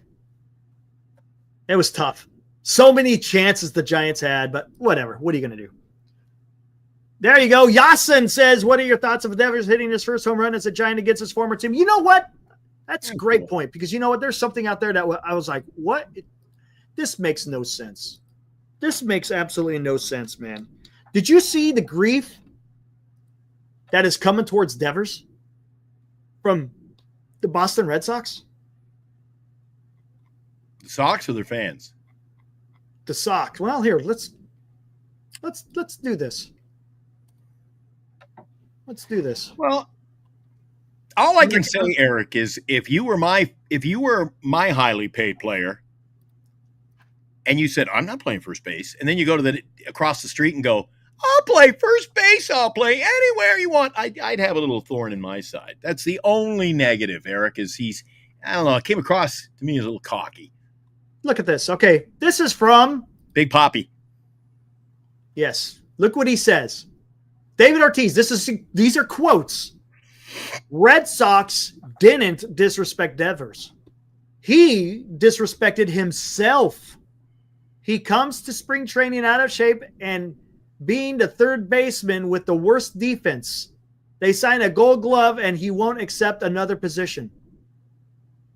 It was tough. So many chances the Giants had, but whatever. What are you going to do? There you go. Yasin says, what are your thoughts of Devers hitting his first home run as a Giant against his former team? You know what? That's a great point because you know what? There's something out there that I was like, what? This makes no sense. This makes absolutely no sense, man. Did you see the grief that is coming towards Devers from the Boston Red Sox? The Sox or their fans? The Sox. Well, here, let's do this. Let's do this. Well, all I can say, Eric, is if you were my highly paid player and you said, I'm not playing first base, and then you go to across the street and go, I'll play first base, I'll play anywhere you want, I'd have a little thorn in my side. That's the only negative, Eric, is I don't know, it came across to me as a little cocky. Look at this. Okay, this is from Big Poppy. Yes. Look what he says. David Ortiz, these are quotes. Red Sox didn't disrespect Devers. He disrespected himself. He comes to spring training out of shape and being the third baseman with the worst defense. They sign a Gold Glove and he won't accept another position.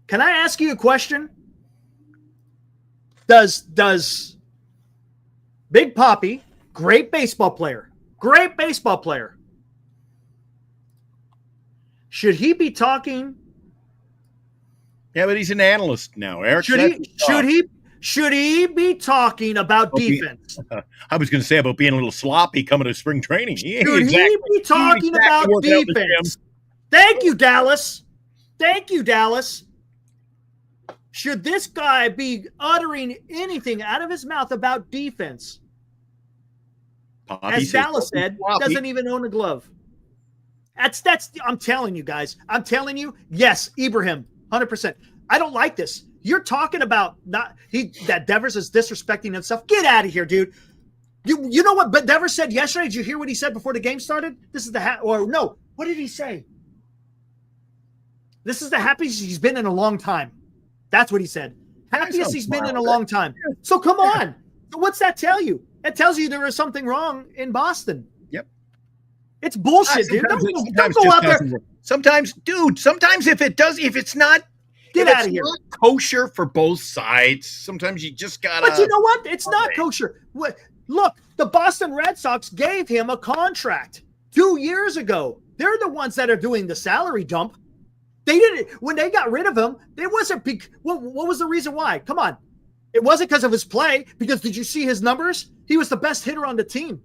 Can I ask you a question? Does Big Poppy, great baseball player, should he be talking? Yeah, but he's an analyst now, Eric. Should he be talking about defense? I was going to say about being a little sloppy coming to spring training. Should he be talking about defense? Thank you, Dallas. Thank you, Dallas. Should this guy be uttering anything out of his mouth about defense? As Dallas said, doesn't even own a glove. That's. I'm telling you guys. I'm telling you. Yes, Ibrahim, 100%. I don't like this. You're talking about that Devers is disrespecting himself. Get out of here, dude. You know what? But Devers said yesterday. Did you hear what he said before the game started? This is no. What did he say? This is the happiest he's been in a long time. That's what he said. Happiest he's been in a long time. So come on. So what's that tell you? It tells you there is something wrong in Boston. Yep. It's bullshit, dude. Don't go out there. Sometimes if it's not out of here. Not kosher for both sides. Sometimes you just gotta. But you know what? It's not kosher. Look, the Boston Red Sox gave him a contract 2 years ago. They're the ones that are doing the salary dump. They didn't. When they got rid of him, it wasn't. What was the reason why? Come on. It wasn't because of his play. Because did you see his numbers? He was the best hitter on the team.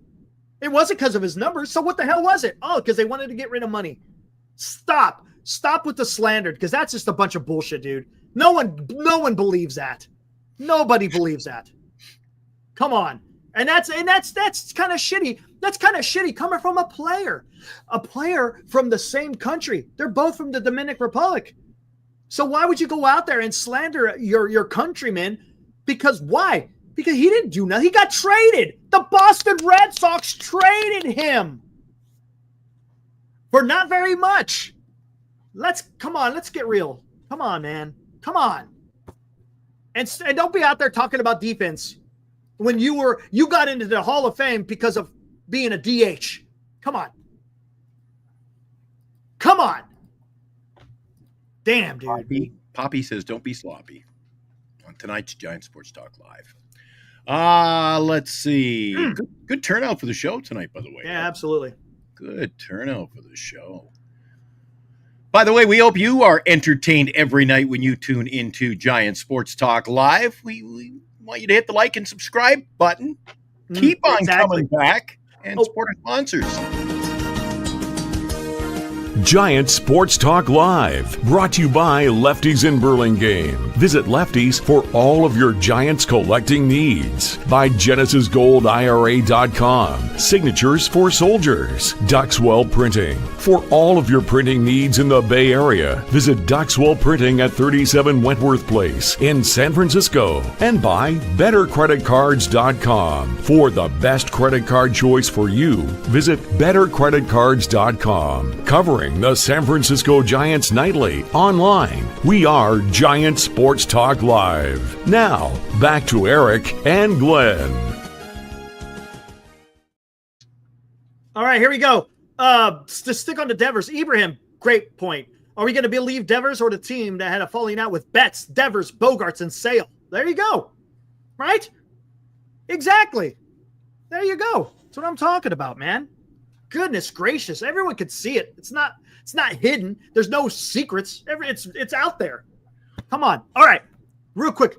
It wasn't because of his numbers. So what the hell was it? Oh, because they wanted to get rid of money. Stop with the slander, because that's just a bunch of bullshit, dude. No one believes that. Nobody believes that. Come on. And that's kind of shitty. That's kind of shitty coming from a player from the same country. They're both from the Dominican Republic. So why would you go out there and slander your countrymen? Because why? Because he didn't do nothing. He got traded. The Boston Red Sox traded him for not very much. Let's get real. Come on, man. Come on. And don't be out there talking about defense when you got into the Hall of Fame because of being a DH. Come on. Come on. Damn, dude. Poppy says, don't be sloppy on tonight's Giant Sports Talk Live. Let's see. Good turnout for the show tonight, by the way. Yeah, absolutely. Good turnout for the show. By the way, we hope you are entertained every night when you tune into Giant Sports Talk Live. We want you to hit the like and subscribe button. Keep on coming back and support our sponsors. Giant Sports Talk Live, brought to you by Lefties in Burlingame. Visit Lefties for all of your Giants collecting needs. By GenesisGoldIRA.com, Signatures for Soldiers. Duxwell Printing, for all of your printing needs in the Bay Area. Visit Duxwell Printing at 37 Wentworth Place in San Francisco. And by BetterCreditCards.com, for the best credit card choice for you. Visit BetterCreditCards.com, covering the San Francisco Giants nightly. Online, we are Giant Sports Talk Live. Now, back to Eric and Glenn. All right, here we go. To stick on to Devers. Ibrahim, great point. Are we going to believe Devers or the team that had a falling out with Betts, Devers, Bogarts, and Sale? There you go. Right? Exactly. There you go. That's what I'm talking about, man. Goodness gracious. Everyone could see it. It's not hidden. There's no secrets. It's out there. Come on. All right. Real quick.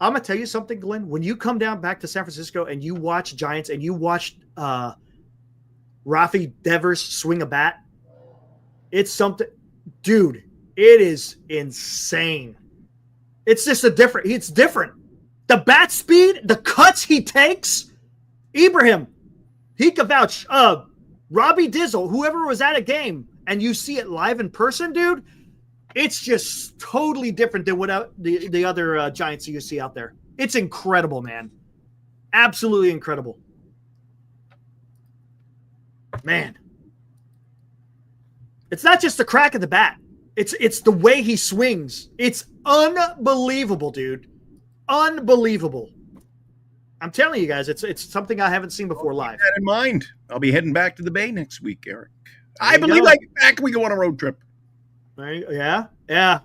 I'm going to tell you something, Glenn. When you come down back to San Francisco and you watch Giants and you watch Rafale Devers swing a bat, it's something. Dude, it is insane. It's just it's different. The bat speed, the cuts he takes. Ibrahim, he could vouch. Robbie Dizzle, whoever was at a game, and you see it live in person, dude, it's just totally different than what the other Giants you see out there. It's incredible, man. Absolutely incredible. Man. It's not just the crack of the bat. It's the way he swings. It's unbelievable, dude. Unbelievable. I'm telling you guys, it's something I haven't seen before live. Keep that in mind. I'll be heading back to the Bay next week, Eric. I believe I get back and we go on a road trip. Right? Yeah,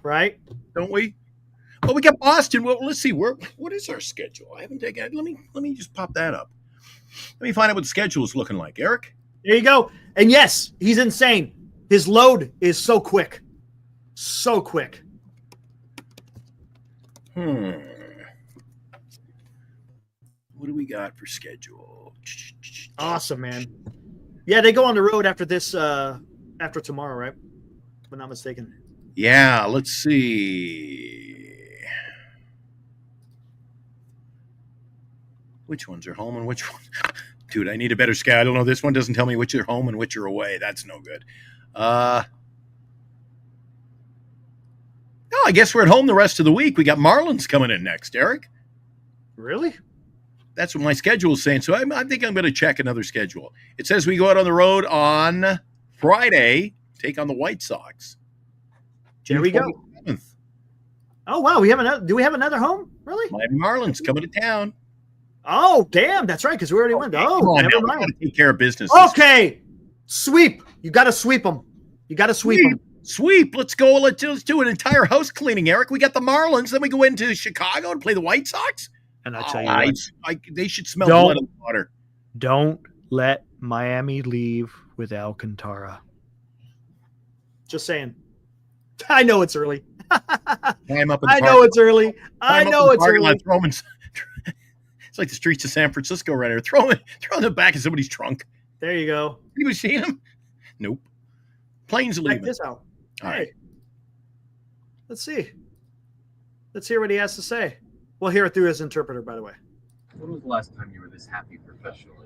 right. Don't we? Well, we got Boston. Well, let's see. What is our schedule? I haven't taken it. Let me just pop that up. Let me find out what the schedule is looking like, Eric. There you go. And yes, he's insane. His load is so quick. So quick. What do we got for schedule? Awesome, man. Yeah, they go on the road after this, after tomorrow, right? If I'm not mistaken. Yeah, let's see. Which ones are home and which ones? Dude, I need a better schedule. I don't know. This one doesn't tell me which are home and which are away. That's no good. No, I guess we're at home the rest of the week. We got Marlins coming in next, Eric. Really? That's what my schedule is saying. So I think I'm going to check another schedule. It says we go out on the road on Friday, take on the White Sox. There we go. 27th. Oh, wow. We have another. Do we have another home? Really? Miami Marlins coming to town. Oh, damn. That's right, because we already went. Oh, Come on never now. We mind. gotta take care of business. Okay. Sweep. You got to sweep them. You got to sweep them. Sweep. Let's go. Let's do an entire house cleaning, Eric. We got the Marlins. Then we go into Chicago and play the White Sox. And I tell you what, they should smell blood in the water. don't let Miami leave with Alcantara. Just saying. I know it's early. I know it's early. I know it's early. It's like the streets of San Francisco right here. Throw in the back of somebody's trunk. There you go. You seen him? Nope. Plane's leaving. Check this out. All Hey, right. let's see. Let's hear what he has to say. We'll hear it through his interpreter, by the way. When was the last time you were this happy professionally?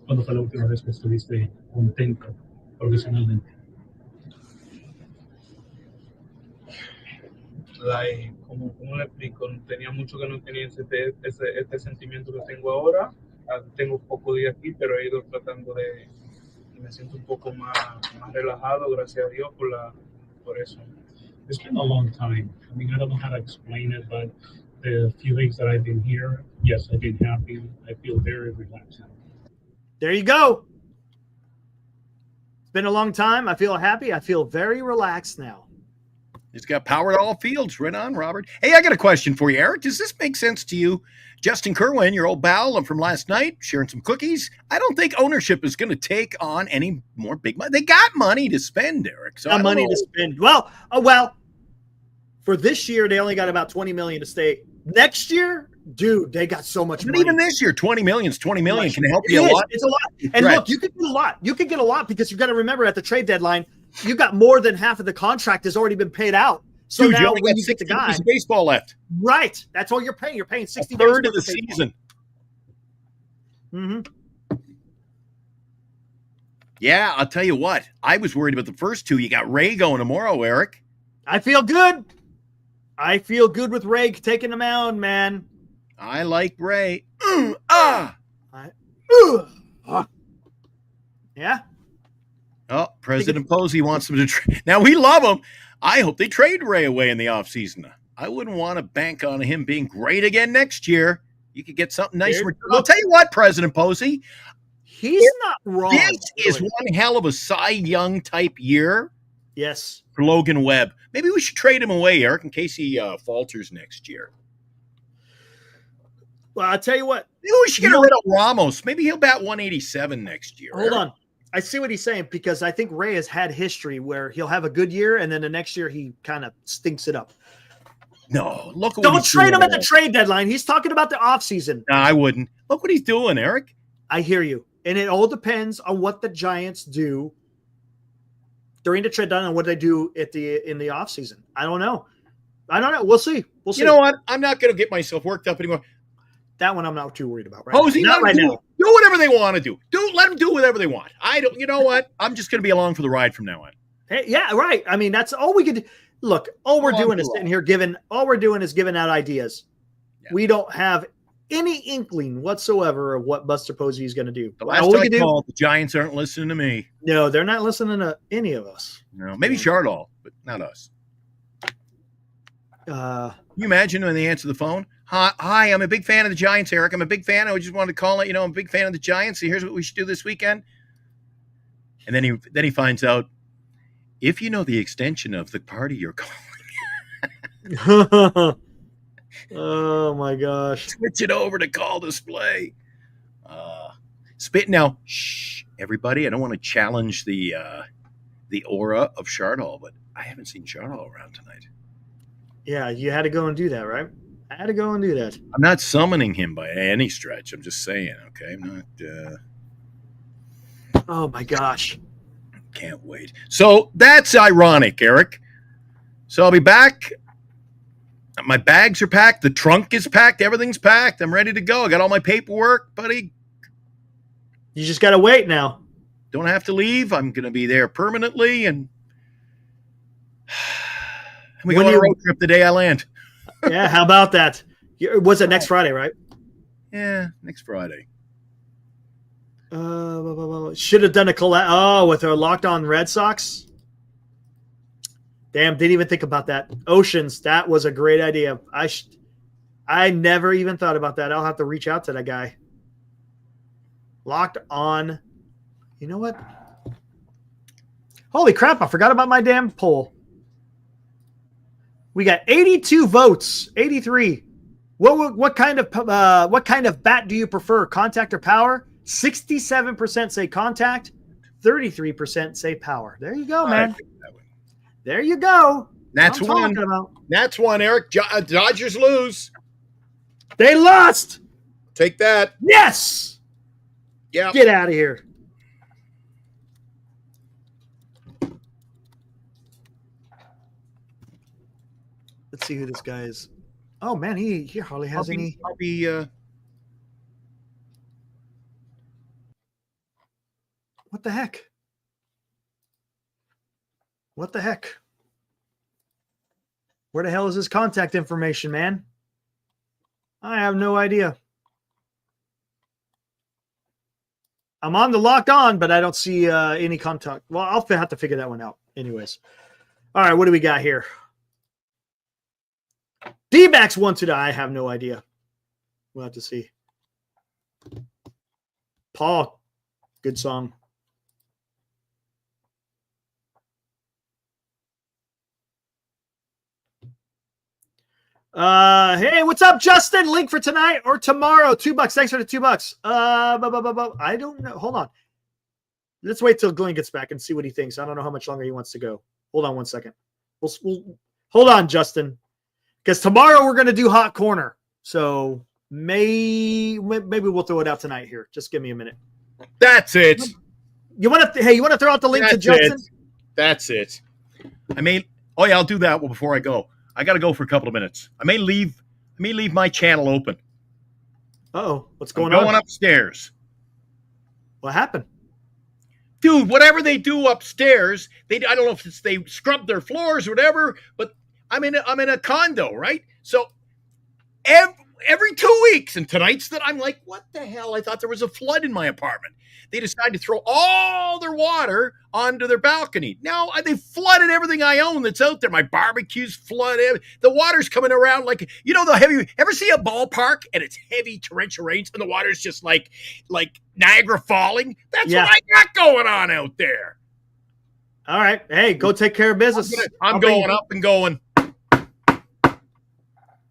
¿Cuándo fue la última vez que estuviste contento profesionalmente? Como le explico, tenía mucho que no tenía este sentimiento que tengo ahora. Tengo poco día aquí, pero he ido tratando de, me siento un poco más relajado, gracias a Dios por eso. It's been a long time. I mean, I don't know how to explain it, but the few days that I've been here, yes, I've been happy. I feel very relaxed. There you go. It's been a long time. I feel happy. I feel very relaxed now. He's got power at all fields. Right on, Robert. Hey, I got a question for you, Eric. Does this make sense to you? Justin Kerwin, your old pal from last night, sharing some cookies. I don't think ownership is going to take on any more big money. They got money to spend, Eric. So Got money to spend. Well, for this year, they only got about $20 million to stay. Next year, dude, they got so much But money. even this year, $20 million is $20 million. Can help It you a is. lot. It's a lot. And Right. look, you could get a lot. You could get a lot because you've got to remember at the trade deadline, you got more than half of the contract has already been paid out. So Dude, you now only when got you get the 60 guy, days of baseball left. right? That's all you're paying. You're paying 60 A days third of the worth baseball. season. Mm-hmm. Yeah, I'll tell you what. I was worried about the first two. You got Ray going tomorrow, Eric. I feel good. I feel good with Ray taking the mound, man. I like Ray. Yeah. Oh, President Posey wants them to trade. Now, we love him. I hope they trade Ray away in the offseason. I wouldn't want to bank on him being great again next year. You could get something nice. I'll tell you what, President Posey. He's not wrong. This is one hell of a Cy Young type year Yes. for Logan Webb. Maybe we should trade him away, Eric, in case he falters next year. Well, I'll tell you what. Maybe we should get rid of Ramos. Maybe he'll bat 187 next year. Hold on. I see what he's saying because I think Ray has had history where he'll have a good year and then the next year he kind of stinks it up. No, look. At Don't trade him at the trade deadline. He's talking about the offseason. No, I wouldn't. Look what he's doing, Eric. I hear you. And it all depends on what the Giants do during the trade deadline and what they do in the offseason. I don't know. We'll see. We'll see. You know what? I'm not going to get myself worked up anymore. That one I'm not too worried about. Right? Posey, Not right now. Do whatever they want to do. Let them do whatever they want. I don't. You know what? I'm just going to be along for the ride from now on. Hey, yeah, right. I mean, that's all we could do. Look, all we're doing is sitting here giving out ideas. Yeah. We don't have any inkling whatsoever of what Buster Posey is going to do. The last I called, the Giants aren't listening to me. No, they're not listening to any of us. No, maybe Chardall, but not us. Can you imagine when they answer the phone? Hi, I'm a big fan of the Giants, Eric. I'm a big fan. I just wanted to call it. I'm a big fan of the Giants. So here's what we should do this weekend. And then he finds out, if you know the extension of the party you're calling. Oh my gosh. Switch it over to call display. Spit now. Shh, everybody. I don't want to challenge the aura of Chardall, but I haven't seen Chardall around tonight. Yeah, you had to go and do that, right? I had to go and do that. I'm not summoning him by any stretch. I'm just saying, okay? I'm not. Oh, my gosh. Can't wait. So that's ironic, Eric. So I'll be back. My bags are packed. The trunk is packed. Everything's packed. I'm ready to go. I got all my paperwork, buddy. You just got to wait now. Don't have to leave. I'm going to be there permanently, and we go on a road trip the day I land. Yeah, how about that? Was it next Friday, right? Yeah, next Friday. Should have done a collab. Oh, with our Locked On Red Sox. Damn, didn't even think about that. Oceans, that was a great idea. I never even thought about that. I'll have to reach out to that guy. Locked On. You know what? Holy crap, I forgot about my damn poll. We got 82 votes, 83. What kind of bat do you prefer, contact or power? 67% say contact, 33% say power. There you go, man. There you go. That's one. That's one, Eric. Dodgers lose. They lost. Take that. Yes. Yeah. Get out of here. Let's see who this guy is. Oh man, he hardly has any. I'll be. What the heck? What the heck? Where the hell is his contact information, man? I have no idea. I'm on the Locked On, but I don't see any contact. Well, I'll have to figure that one out. Anyways. All right, what do we got here? D-backs won today. I have no idea. We'll have to see. Paul, good song. Hey, what's up, Justin? Link for tonight or tomorrow? $2. Thanks for the $2. I don't know. Hold on. Let's wait till Glenn gets back and see what he thinks. I don't know how much longer he wants to go. Hold on one second. We'll hold on, Justin, because tomorrow we're going to do Hot Corner. So maybe we'll throw it out tonight here. Just give me a minute. That's it. You want to throw out the link to Justin? That's it. I'll do that before I go. I got to go for a couple of minutes. I may leave my channel open. Uh-oh. What's going on? Going upstairs. What happened? Dude, whatever they do upstairs, I don't know if they scrub their floors or whatever, but I'm in a condo, right? So every 2 weeks, and tonight's that I'm like, what the hell? I thought there was a flood in my apartment. They decided to throw all their water onto their balcony. Now they flooded everything I own that's out there. My barbecue's flooded. The water's coming around like, the heavy. Ever see a ballpark and it's heavy torrential rains and the water's just like Niagara falling? That's what I got going on out there. All right. Hey, go take care of business. I'm going up and going.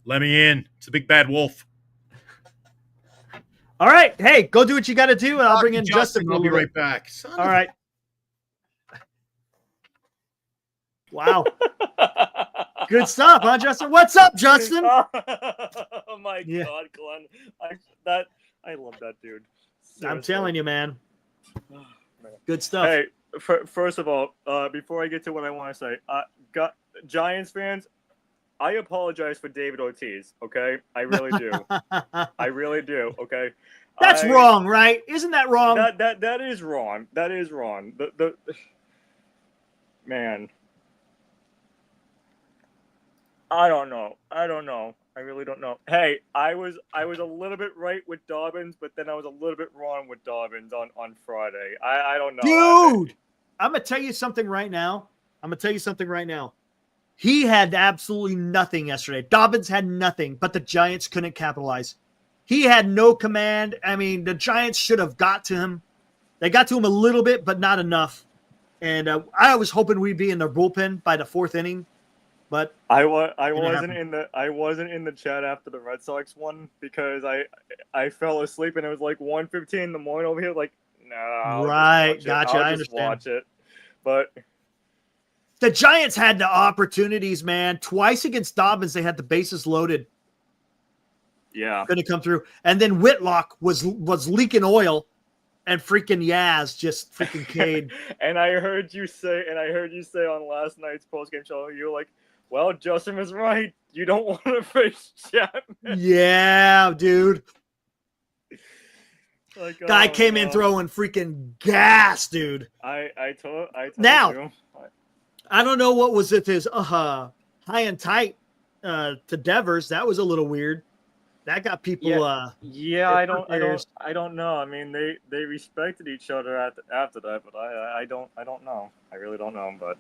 Let me in. It's a big bad wolf. All right. Hey, go do what you got to do, and I'll bring in Justin. I'll be right back. All right. Wow. Good stuff, huh, Justin? What's up, Justin? Oh my God, Glenn. I love that dude. Seriously. I'm telling you, man. Good stuff. Hey, first of all, before I get to what I want to say, Giants fans, I apologize for David Ortiz, okay? I really do. I really do, okay? That's wrong, right? Isn't that wrong? That is wrong. That is wrong. The man. I don't know. I really don't know. Hey, I was a little bit right with Dobbins, but then I was a little bit wrong with Dobbins on Friday. I don't know. Dude, I'm going to tell you something right now. He had absolutely nothing yesterday. Dobbins had nothing, but the Giants couldn't capitalize. He had no command. I mean, the Giants should have got to him. They got to him a little bit, but not enough. And I was hoping we'd be in their bullpen by the fourth inning, but I wasn't in the chat after the Red Sox won because I fell asleep and it was like 1:15 in the morning over here. Like, no, right, gotcha. I understand. Watch it, but. The Giants had the opportunities, man. Twice against Dobbins, they had the bases loaded. Yeah. Couldn't come through. And then Whitlock was leaking oil, and freaking Yaz just freaking Cade. And I heard you say on last night's postgame show, you were like, well, Justin was right. You don't want to face Chapman. Yeah, dude. Like, Guy came in throwing freaking gas, dude. I told Now, you. I don't know what was with his high and tight to Devers. That was a little weird. That got people. I don't know. I mean, they respected each other after that, but I don't know. I really don't know. But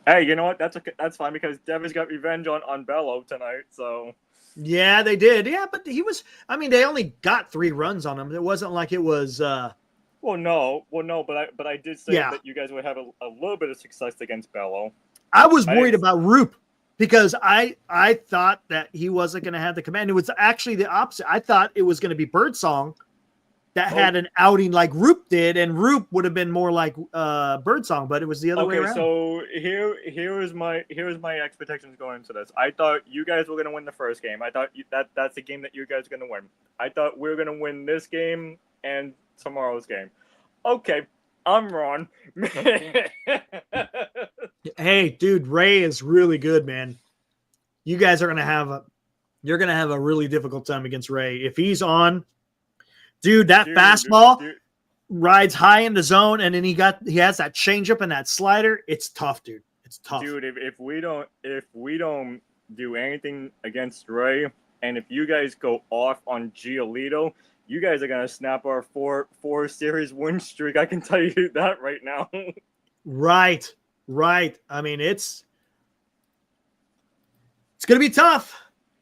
hey, you know what? That's fine because Devers got revenge on Bello tonight. So yeah, they did. Yeah, but he was. I mean, they only got 3 runs on him. It wasn't like it was. Well, no, but I did say that you guys would have a little bit of success against Bello. I was worried about Roup because I thought that he wasn't going to have the command. It was actually the opposite. I thought it was going to be Birdsong that had an outing like Roup did, and Roup would have been more like Birdsong, but it was the other way around. So here's my expectations going into this. I thought you guys were going to win the first game. I thought that's the game that you guys are going to win. I thought we were going to win this game and tomorrow's game. Okay, I'm wrong. Hey, dude, Ray is really good, man. You guys are gonna have a really difficult time against Ray if he's on. Dude, that fastball rides high in the zone, and then he has that changeup and that slider. It's tough, dude. It's tough, dude. If we don't do anything against Ray, and if you guys go off on Giolito, you guys are gonna snap our four series win streak. I can tell you that right now. Right. I mean, it's gonna be tough,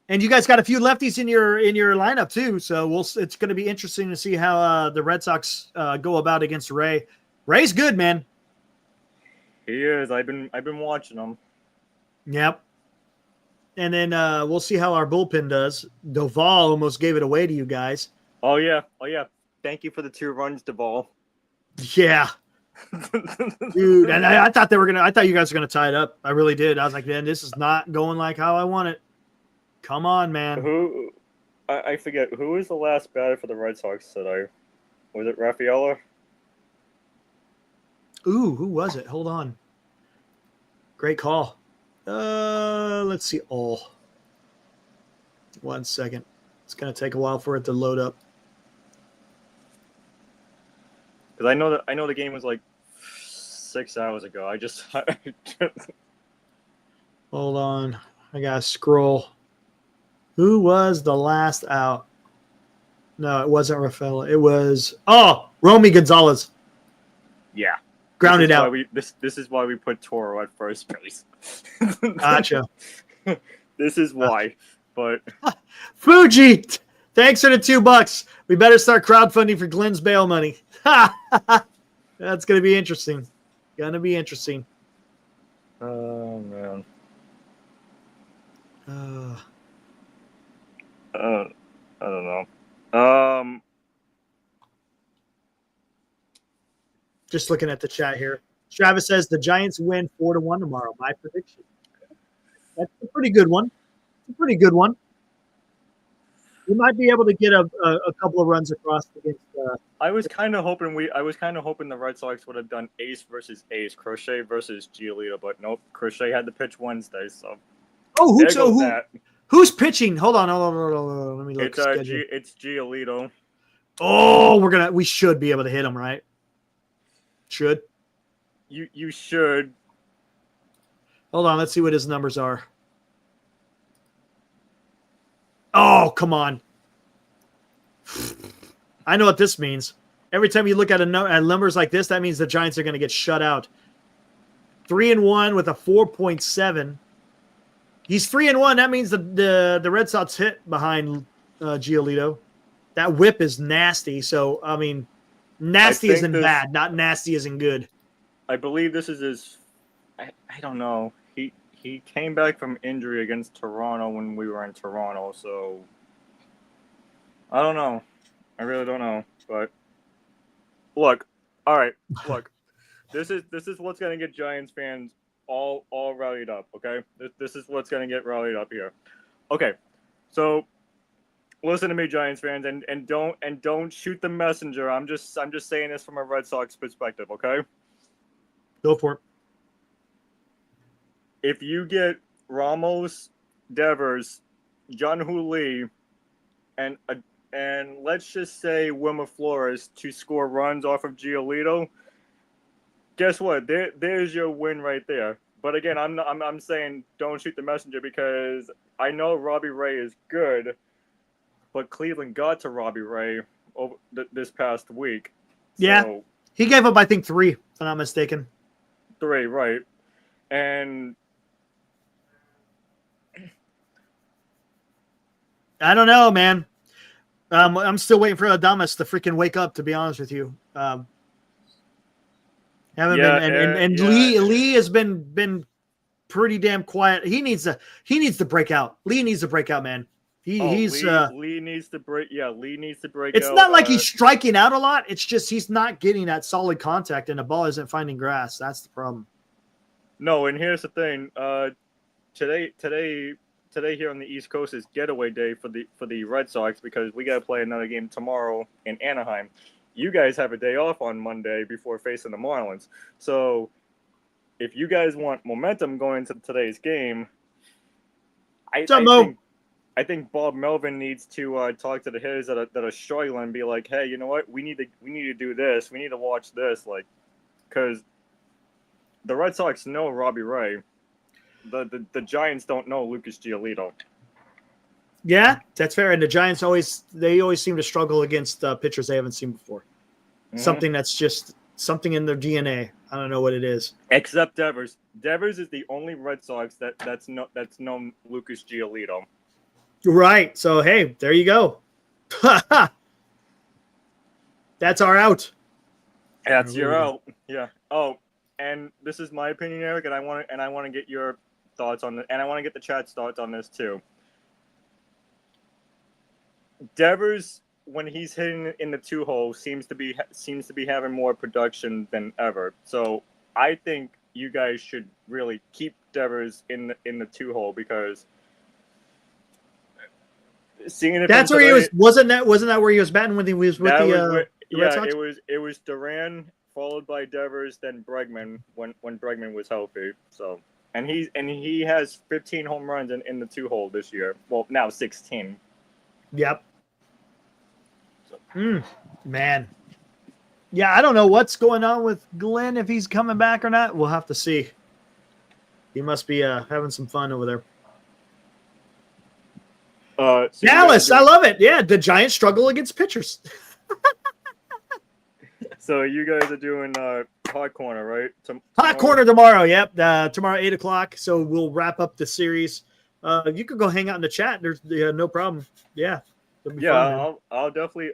and you guys got a few lefties in your lineup too. So it's gonna be interesting to see how the Red Sox go about against Ray. Ray's good, man. He is. I've been watching him. Yep. And then we'll see how our bullpen does. Doval almost gave it away to you guys. Oh yeah. Thank you for the 2 runs, Doval. Yeah, dude. And I thought you guys were gonna tie it up. I really did. I was like, man, this is not going like how I want it. Come on, man. I forget who was the last batter for the Red Sox today. Was it Raffaele? Ooh, who was it? Hold on. Great call. Let's see. Oh, 1 second. It's gonna take a while for it to load up. Because I know the game was like 6 hours ago. I just hold on. I gotta scroll. Who was the last out? No, it wasn't Rafael. It was Romy Gonzalez. Yeah. Grounded out. This is why we put Toro at first base. Gotcha. This is why. But Fuji, thanks for the $2. We better start crowdfunding for Glenn's bail money. That's gonna be interesting. Oh man. I don't know. Just looking at the chat here. Travis says the Giants win 4-1 tomorrow. My prediction. That's a pretty good one. We might be able to get a couple of runs across against. I was kind of hoping the Red Sox would have done ace versus ace, Crochet versus Giolito, but nope. Crochet had to pitch Wednesday, so. Who's pitching? Hold on. Let me look. It's Giolito. Oh, we should be able to hit him, right? Should. You should. Hold on. Let's see what his numbers are. Oh, come on. I know what this means. Every time you look at numbers like this, that means the Giants are going to get shut out. 3-1 with a 4.7. He's 3-1. That means the Red Sox hit behind Giolito. That whip is nasty. So, I mean, nasty isn't bad. Not nasty isn't good. I believe this is his – I don't know. He came back from injury against Toronto when we were in Toronto, so I don't know. I really don't know. But look, all right, look. This is what's gonna get Giants fans all rallied up, okay? This is what's gonna get rallied up here. Okay. So listen to me, Giants fans, and don't shoot the messenger. I'm just saying this from a Red Sox perspective, okay? Go for it. If you get Ramos, Devers, John-Hoo Lee, and let's just say Wilmer Flores to score runs off of Giolito, guess what? There's your win right there. But again, I'm saying don't shoot the messenger because I know Robbie Ray is good, but Cleveland got to Robbie Ray over this past week. Yeah. So, He gave up, I think, 3, if I'm not mistaken. 3, right? And I don't know, man. I'm still waiting for Adames to freaking wake up, to be honest with you. Lee has been pretty damn quiet. He needs to break out. Lee needs to break out, man. Lee needs to break. Yeah, Lee needs to break out. It's not like he's striking out a lot. It's just he's not getting that solid contact, and the ball isn't finding grass. That's the problem. No, and here's the thing. Today here on the East Coast is getaway day for the Red Sox because we got to play another game tomorrow in Anaheim. You guys have a day off on Monday before facing the Marlins. So if you guys want momentum going into today's game, I think Bob Melvin needs to talk to the hitters that are struggling and be like, hey, you know what? We need to do this. We need to watch this, like, because the Red Sox know Robbie Ray. The Giants don't know Lucas Giolito. Yeah, that's fair. And the Giants always seem to struggle against pitchers they haven't seen before. Mm-hmm. Something that's just something in their DNA. I don't know what it is. Except Devers. Devers is the only Red Sox that's known Lucas Giolito. Right. So hey, there you go. That's our out. That's your out. Yeah. Oh, and this is my opinion, Eric, and I want to get your thoughts on it, and I want to get the chat's thoughts on this too. Devers, when he's hitting in the 2-hole, seems to be having more production than ever. So I think you guys should really keep Devers in the 2-hole because seeing it. That's where he was. Wasn't that where he was batting when he was with the Red Sox? It was Duran followed by Devers, then Bregman when Bregman was healthy. So and he has 15 home runs in the 2-hole this year. Well, now 16. Yep. Man. Yeah, I don't know what's going on with Glenn, if he's coming back or not. We'll have to see. He must be having some fun over there. So Dallas, I love it. Yeah, the Giants struggle against pitchers. So you guys are doing Hot Corner, right? Hot Corner tomorrow, yep. Tomorrow, 8 o'clock. So we'll wrap up the series. You could go hang out in the chat. There's no problem. Yeah. Yeah, I'll definitely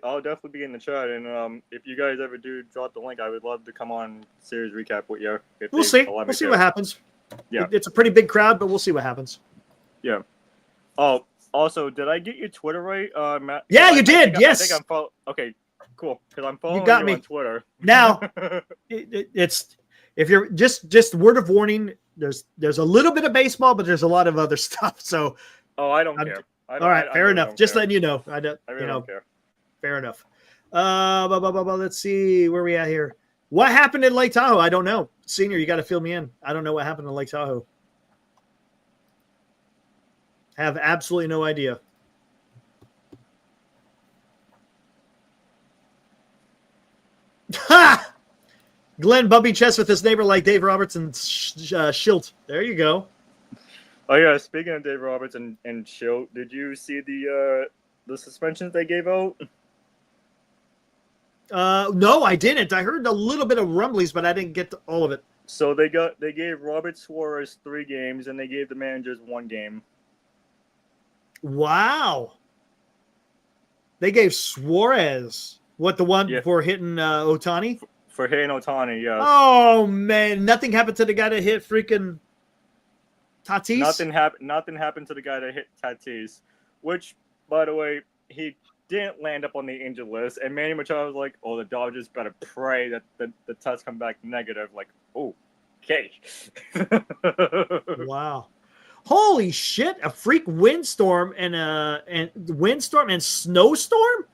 be in the chat, and if you guys ever do drop the link, I would love to come on series recap with you. We'll see what happens. Yeah, it's a pretty big crowd, but we'll see what happens. Yeah. Oh, also, did I get your Twitter right, Matt? Yeah, you did. Yes. I think I'm okay, cool. Because I'm following you on Twitter now. It's if you're just word of warning. There's a little bit of baseball, but there's a lot of other stuff. So. Oh, I don't care. All right, fair enough. Just letting you know. I really don't care. Fair enough. Let's see where we at here. What happened in Lake Tahoe? I don't know. Senior, you got to fill me in. I don't know what happened in Lake Tahoe. Have absolutely no idea. Ha! Glenn bumping chest with his neighbor like Dave Robertson Schilt. There you go. Oh yeah, speaking of Dave Roberts and Schilt, did you see the suspensions they gave out? No, I didn't. I heard a little bit of rumblings, but I didn't get to all of it. So they gave Robert Suarez 3 games, and they gave the managers 1 game. Wow. They gave Suarez the one for hitting Ohtani? For hitting Ohtani, yes. Oh man, nothing happened to the guy that hit freaking Tatis? Nothing happened to the guy that hit Tatis, which, by the way, he didn't land up on the injured list. And Manny Machado was like, "Oh, the Dodgers better pray that the tests come back negative." Like, oh, okay. Wow. Holy shit! A freak windstorm and snowstorm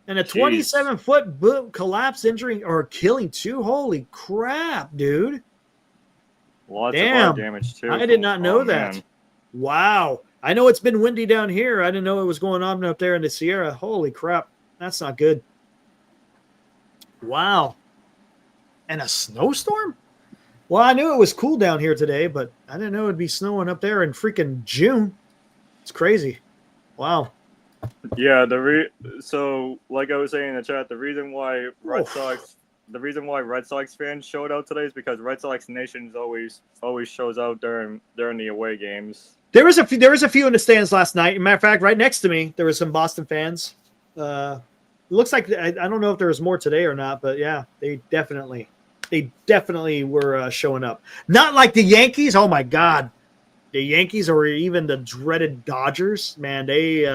and a 27-foot boom collapse, injuring or killing 2. Holy crap, dude! Lots Damn. of fire damage too. I did not know that. Man. Wow. I know it's been windy down here. I didn't know it was going on up there in the Sierra. Holy crap. That's not good. Wow. And a snowstorm? Well, I knew it was cool down here today, but I didn't know it'd be snowing up there in freaking June. It's crazy. Wow. Yeah, so like I was saying in the chat, the reason why Red Sox fans showed out today is because Red Sox Nation always shows out during the away games. There was a few in the stands last night. Matter of fact, right next to me, there was some Boston fans. It looks like I don't know if there was more today or not, but yeah, they definitely were showing up. Not like the Yankees. Oh my God, the Yankees or even the dreaded Dodgers. Man, they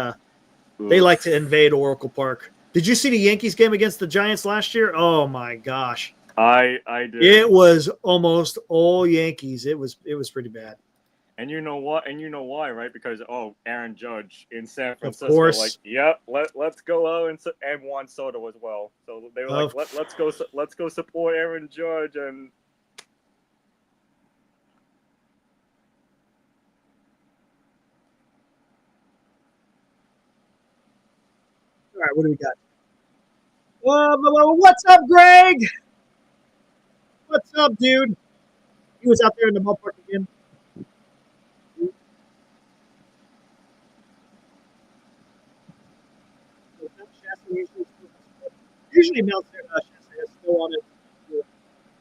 like to invade Oracle Park. Did you see the Yankees game against the Giants last year? Oh my gosh, I did. It was almost all Yankees. It was pretty bad. And you know what? And you know why, right? Because Aaron Judge in San Francisco, of course. like, yep, let's go out and Juan Soto as well. So they were like, let's go support Aaron Judge and. All right, what do we got? What's up, Greg? What's up, dude? He was out there in the ballpark again. Usually Mount Shasta has snow on it.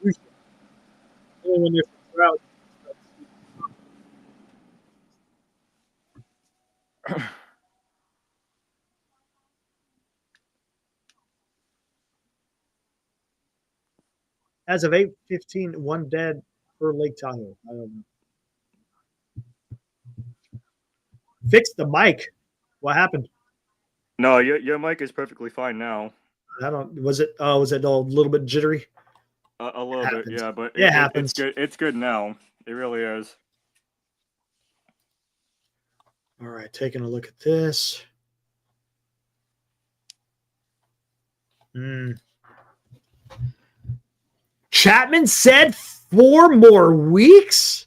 Usually. Only when there's a drought. As of 8:15, 1 dead per Lake Tahoe. I don't know. Fix the mic. What happened? No, your mic is perfectly fine now. Was it a little bit jittery? A little bit, yeah, but it happens. It's good. It's good now. It really is. All right, taking a look at this. Chapman said 4 more weeks?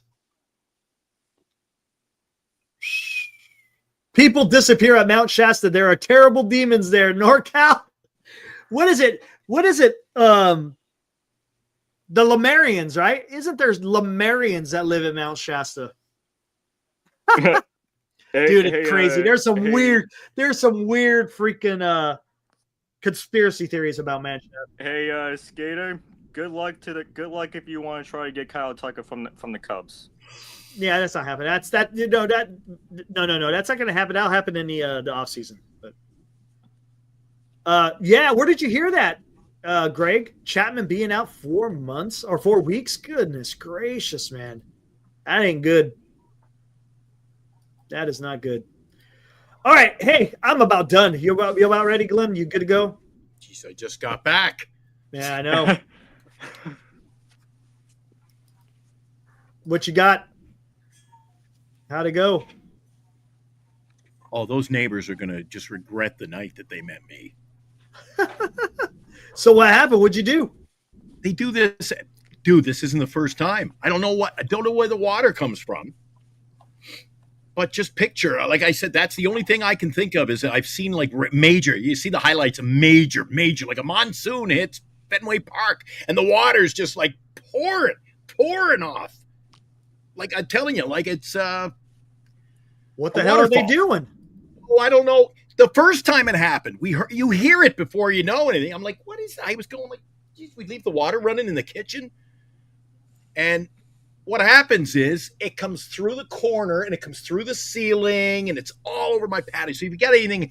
People disappear at Mount Shasta. There are terrible demons there. NorCal. What is it? The Lemurians, right? Isn't there Lemurians that live at Mount Shasta? Dude, it's crazy. There's some weird freaking conspiracy theories about Mount Shasta. Hey, Skater, good luck if you want to try to get Kyle Tucker from the Cubs. Yeah, that's not happening. No, that's not going to happen. That'll happen in the off season. But yeah, where did you hear that, Greg? Chapman being out 4 months or 4 weeks? Goodness gracious, man, that ain't good. That is not good. All right, hey, I'm about done. You about ready, Glenn? You good to go? Jeez, I just got back. Yeah, I know. What you got? How'd it go? Oh, those neighbors are going to just regret the night that they met me. So what happened? What'd you do? They do this. Dude, this isn't the first time. I don't know where the water comes from. But just picture, like I said, that's the only thing I can think of is I've seen like major. You see the highlights of major, like a monsoon hits Fenway Park and the water's just like pouring off. Like I'm telling you, like it's what the hell are they doing? Oh, I don't know. The first time it happened, you hear it before you know anything. I'm like, what is that? I was going like, geez, we leave the water running in the kitchen. And what happens is it comes through the corner and it comes through the ceiling and it's all over my patio. So if you got anything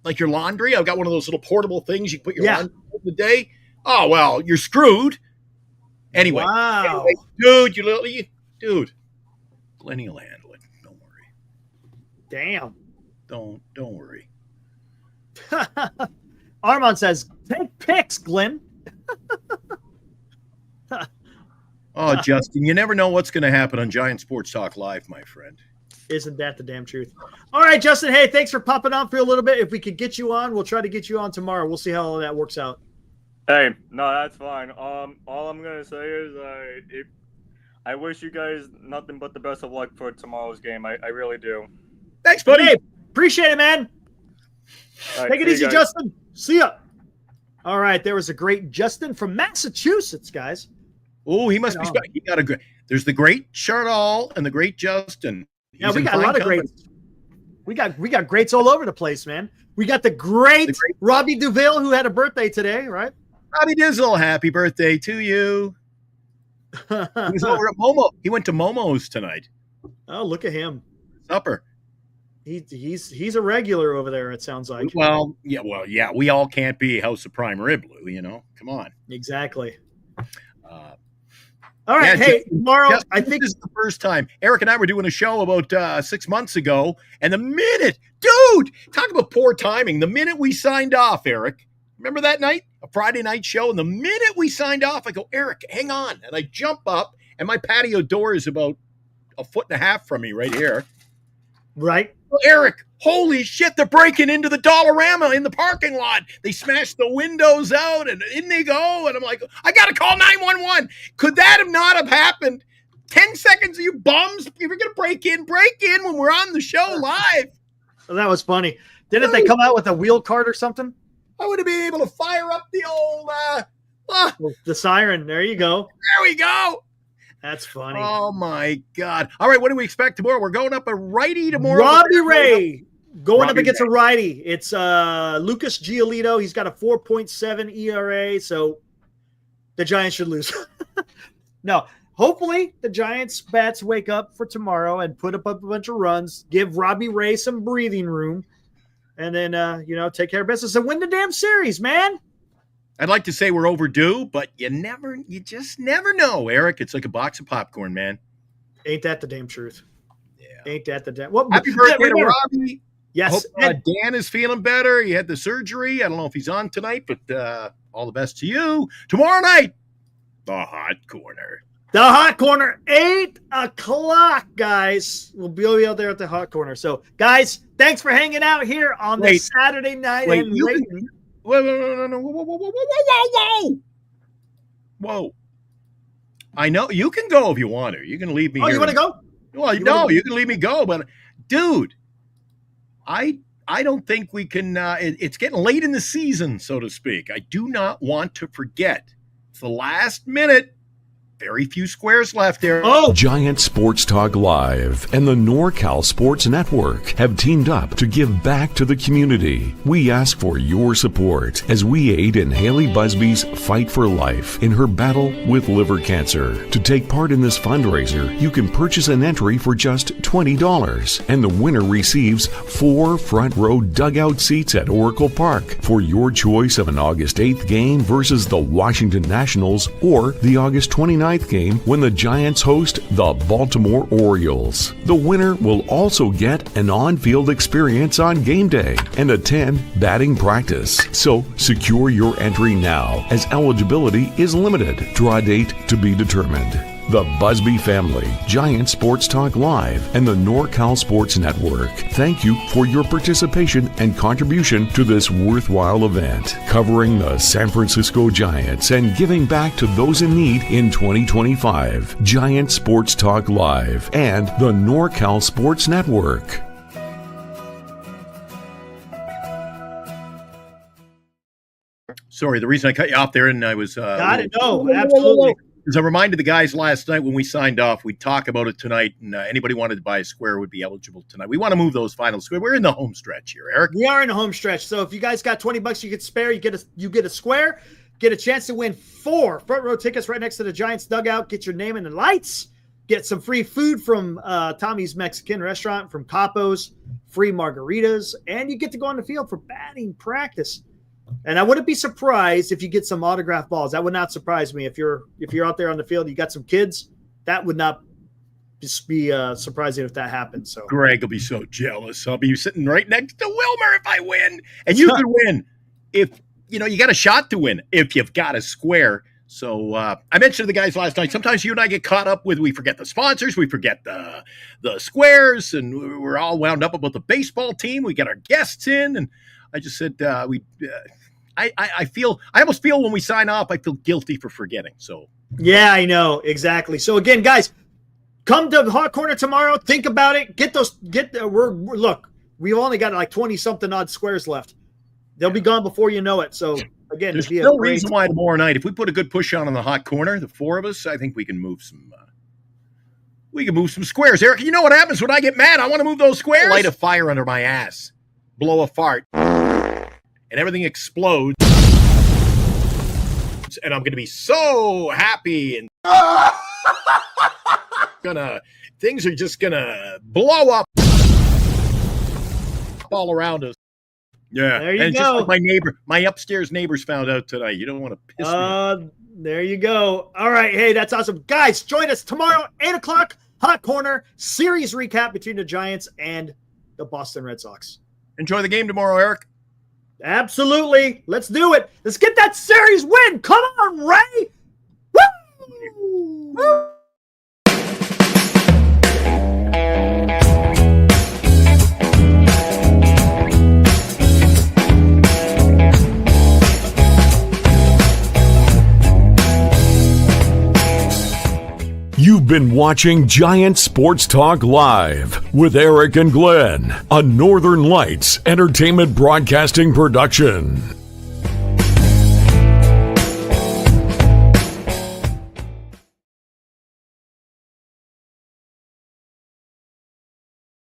like your laundry, I've got one of those little portable things you put your laundry in the day. Oh, well, you're screwed. Anyway, dude, dude, Lenny will handle it. Don't worry. Damn. Don't worry. Armand says, take pics, Glenn. Oh, Justin, you never know what's going to happen on Giant Sports Talk Live, my friend. Isn't that the damn truth? All right, Justin. Hey, thanks for popping on for a little bit. If we could get you on, we'll try to get you on tomorrow. We'll see how all that works out. Hey, no, that's fine. All I'm gonna say is, I wish you guys nothing but the best of luck for tomorrow's game. I really do. Thanks, buddy. Hey, appreciate it, man. Right, Take it easy, guys. Justin. See ya. All right, there was a great Justin from Massachusetts, guys. Oh, he must be. He got a great. There's the great Chardall and the great Justin. Yeah, we got a lot of greats. We got greats all over the place, man. We got the great Robbie Doval, who had a birthday today, right? Robbie Dizzle, happy birthday to you. He was over at Momo. He went to Momo's tonight. Oh, look at him. Supper. He's a regular over there, it sounds like. Well, yeah. We all can't be House of Prime Rib, Lou, you know? Come on. Exactly. All right, yeah, hey, tomorrow, I think this is the first time. Eric and I were doing a show about 6 months ago, and the minute, dude, talk about poor timing. The minute we signed off, Eric, remember that night? A Friday night show, and the minute we signed off, I go, Eric, hang on. And I jump up, and my patio door is about 1.5 feet from me right here. Right. Well, Eric, holy shit, they're breaking into the Dollarama in the parking lot. They smashed the windows out, and in they go. And I'm like, I got to call 911. Could that have not have happened? 10 seconds, you bums. If you're going to break in when we're on the show live. Well, that was funny. Didn't they come out with a wheel cart or something? I would have been able to fire up the old the siren. There you go. There we go. That's funny. Oh, my God. All right, what do we expect tomorrow? We're going up a righty tomorrow. Robbie Ray going up Robbie against Ray. a righty. It's Lucas Giolito. He's got a 4.7 ERA, so the Giants should lose. No, hopefully the Giants bats wake up for tomorrow and put up a bunch of runs, give Robbie Ray some breathing room, and then, take care of business and win the damn series, man. I'd like to say we're overdue, but you just never know, Eric. It's like a box of popcorn, man. Ain't that the damn truth? Yeah. Ain't that the damn? Well, Happy birthday to Robbie. Yes. I hope, Dan is feeling better. He had the surgery. I don't know if he's on tonight, but all the best to you. Tomorrow night, the Hot Corner. The Hot Corner, 8 o'clock, guys. We'll be out there at the Hot Corner. So, guys, thanks for hanging out here on the Saturday night. Whoa. I know you can go if you want to. You can leave me here. You want to go? Well, you can leave me go, but dude, I don't think we can. It's getting late in the season, so to speak. I do not want to forget. It's the last minute. Very few squares left there. Oh, Giant Sports Talk Live and the NorCal Sports Network have teamed up to give back to the community. We ask for your support as we aid in Haley Busby's fight for life in her battle with liver cancer. To take part in this fundraiser, you can purchase an entry for just $20, and the winner receives 4 front row dugout seats at Oracle Park for your choice of an August 8th game versus the Washington Nationals or the August 29th game when the Giants host the Baltimore Orioles. The winner will also get an on-field experience on game day and attend batting practice. So secure your entry now as eligibility is limited. Draw date to be determined. The Busby family, Giant Sports Talk Live, and the NorCal Sports Network thank you for your participation and contribution to this worthwhile event, covering the San Francisco Giants and giving back to those in need in 2025. Giant Sports Talk Live and the NorCal Sports Network. Sorry, the reason I cut you off there, and I was got it. No, absolutely. As I reminded the guys last night when we signed off, we'd talk about it tonight, and anybody wanted to buy a square would be eligible tonight. We want to move those final square. We're in the home stretch here, Eric. We are in the home stretch. So if you guys got $20 you could spare, you get a square, get a chance to win 4 front row tickets right next to the Giants dugout. Get your name in the lights. Get some free food from Tommy's Mexican restaurant, from Capo's, free margaritas, and you get to go on the field for batting practice. And I wouldn't be surprised if you get some autographed balls. That would not surprise me. If you're out there on the field, you got some kids, that would not just be surprising if that happens. So Greg will be so jealous. I'll be sitting right next to Wilmer if I win. And you could win if, you got a shot to win if you've got a square. So I mentioned to the guys last night, sometimes you and I get caught up with, we forget the sponsors, we forget the squares, and we're all wound up about the baseball team. We get our guests in, and I just said, I almost feel when we sign off, I feel guilty for forgetting. So yeah, I know. Exactly. So again, guys, come to the Hot Corner tomorrow. Think about it. Look, we've only got like 20 something odd squares left. They'll be gone before you know it. So again, there's no reason why tomorrow night, if we put a good push on the Hot Corner, the four of us, I think we can move some. We can move some squares. Eric, you know what happens when I get mad? I want to move those squares. Light a fire under my ass, blow a fart, and everything explodes. And I'm going to be so happy, and things are just gonna blow up all around us. Yeah, there you and go. Just like my upstairs neighbors found out tonight. You don't want to piss me. There you go. All right, hey, that's awesome, guys. Join us tomorrow, 8:00, Hot Corner series recap between the Giants and the Boston Red Sox. Enjoy the game tomorrow, Eric. Absolutely. Let's do it. Let's get that series win. Come on, Ray. Woo! Woo! You've been watching Giant Sports Talk Live with Eric and Glenn, a Northern Lights Entertainment Broadcasting production.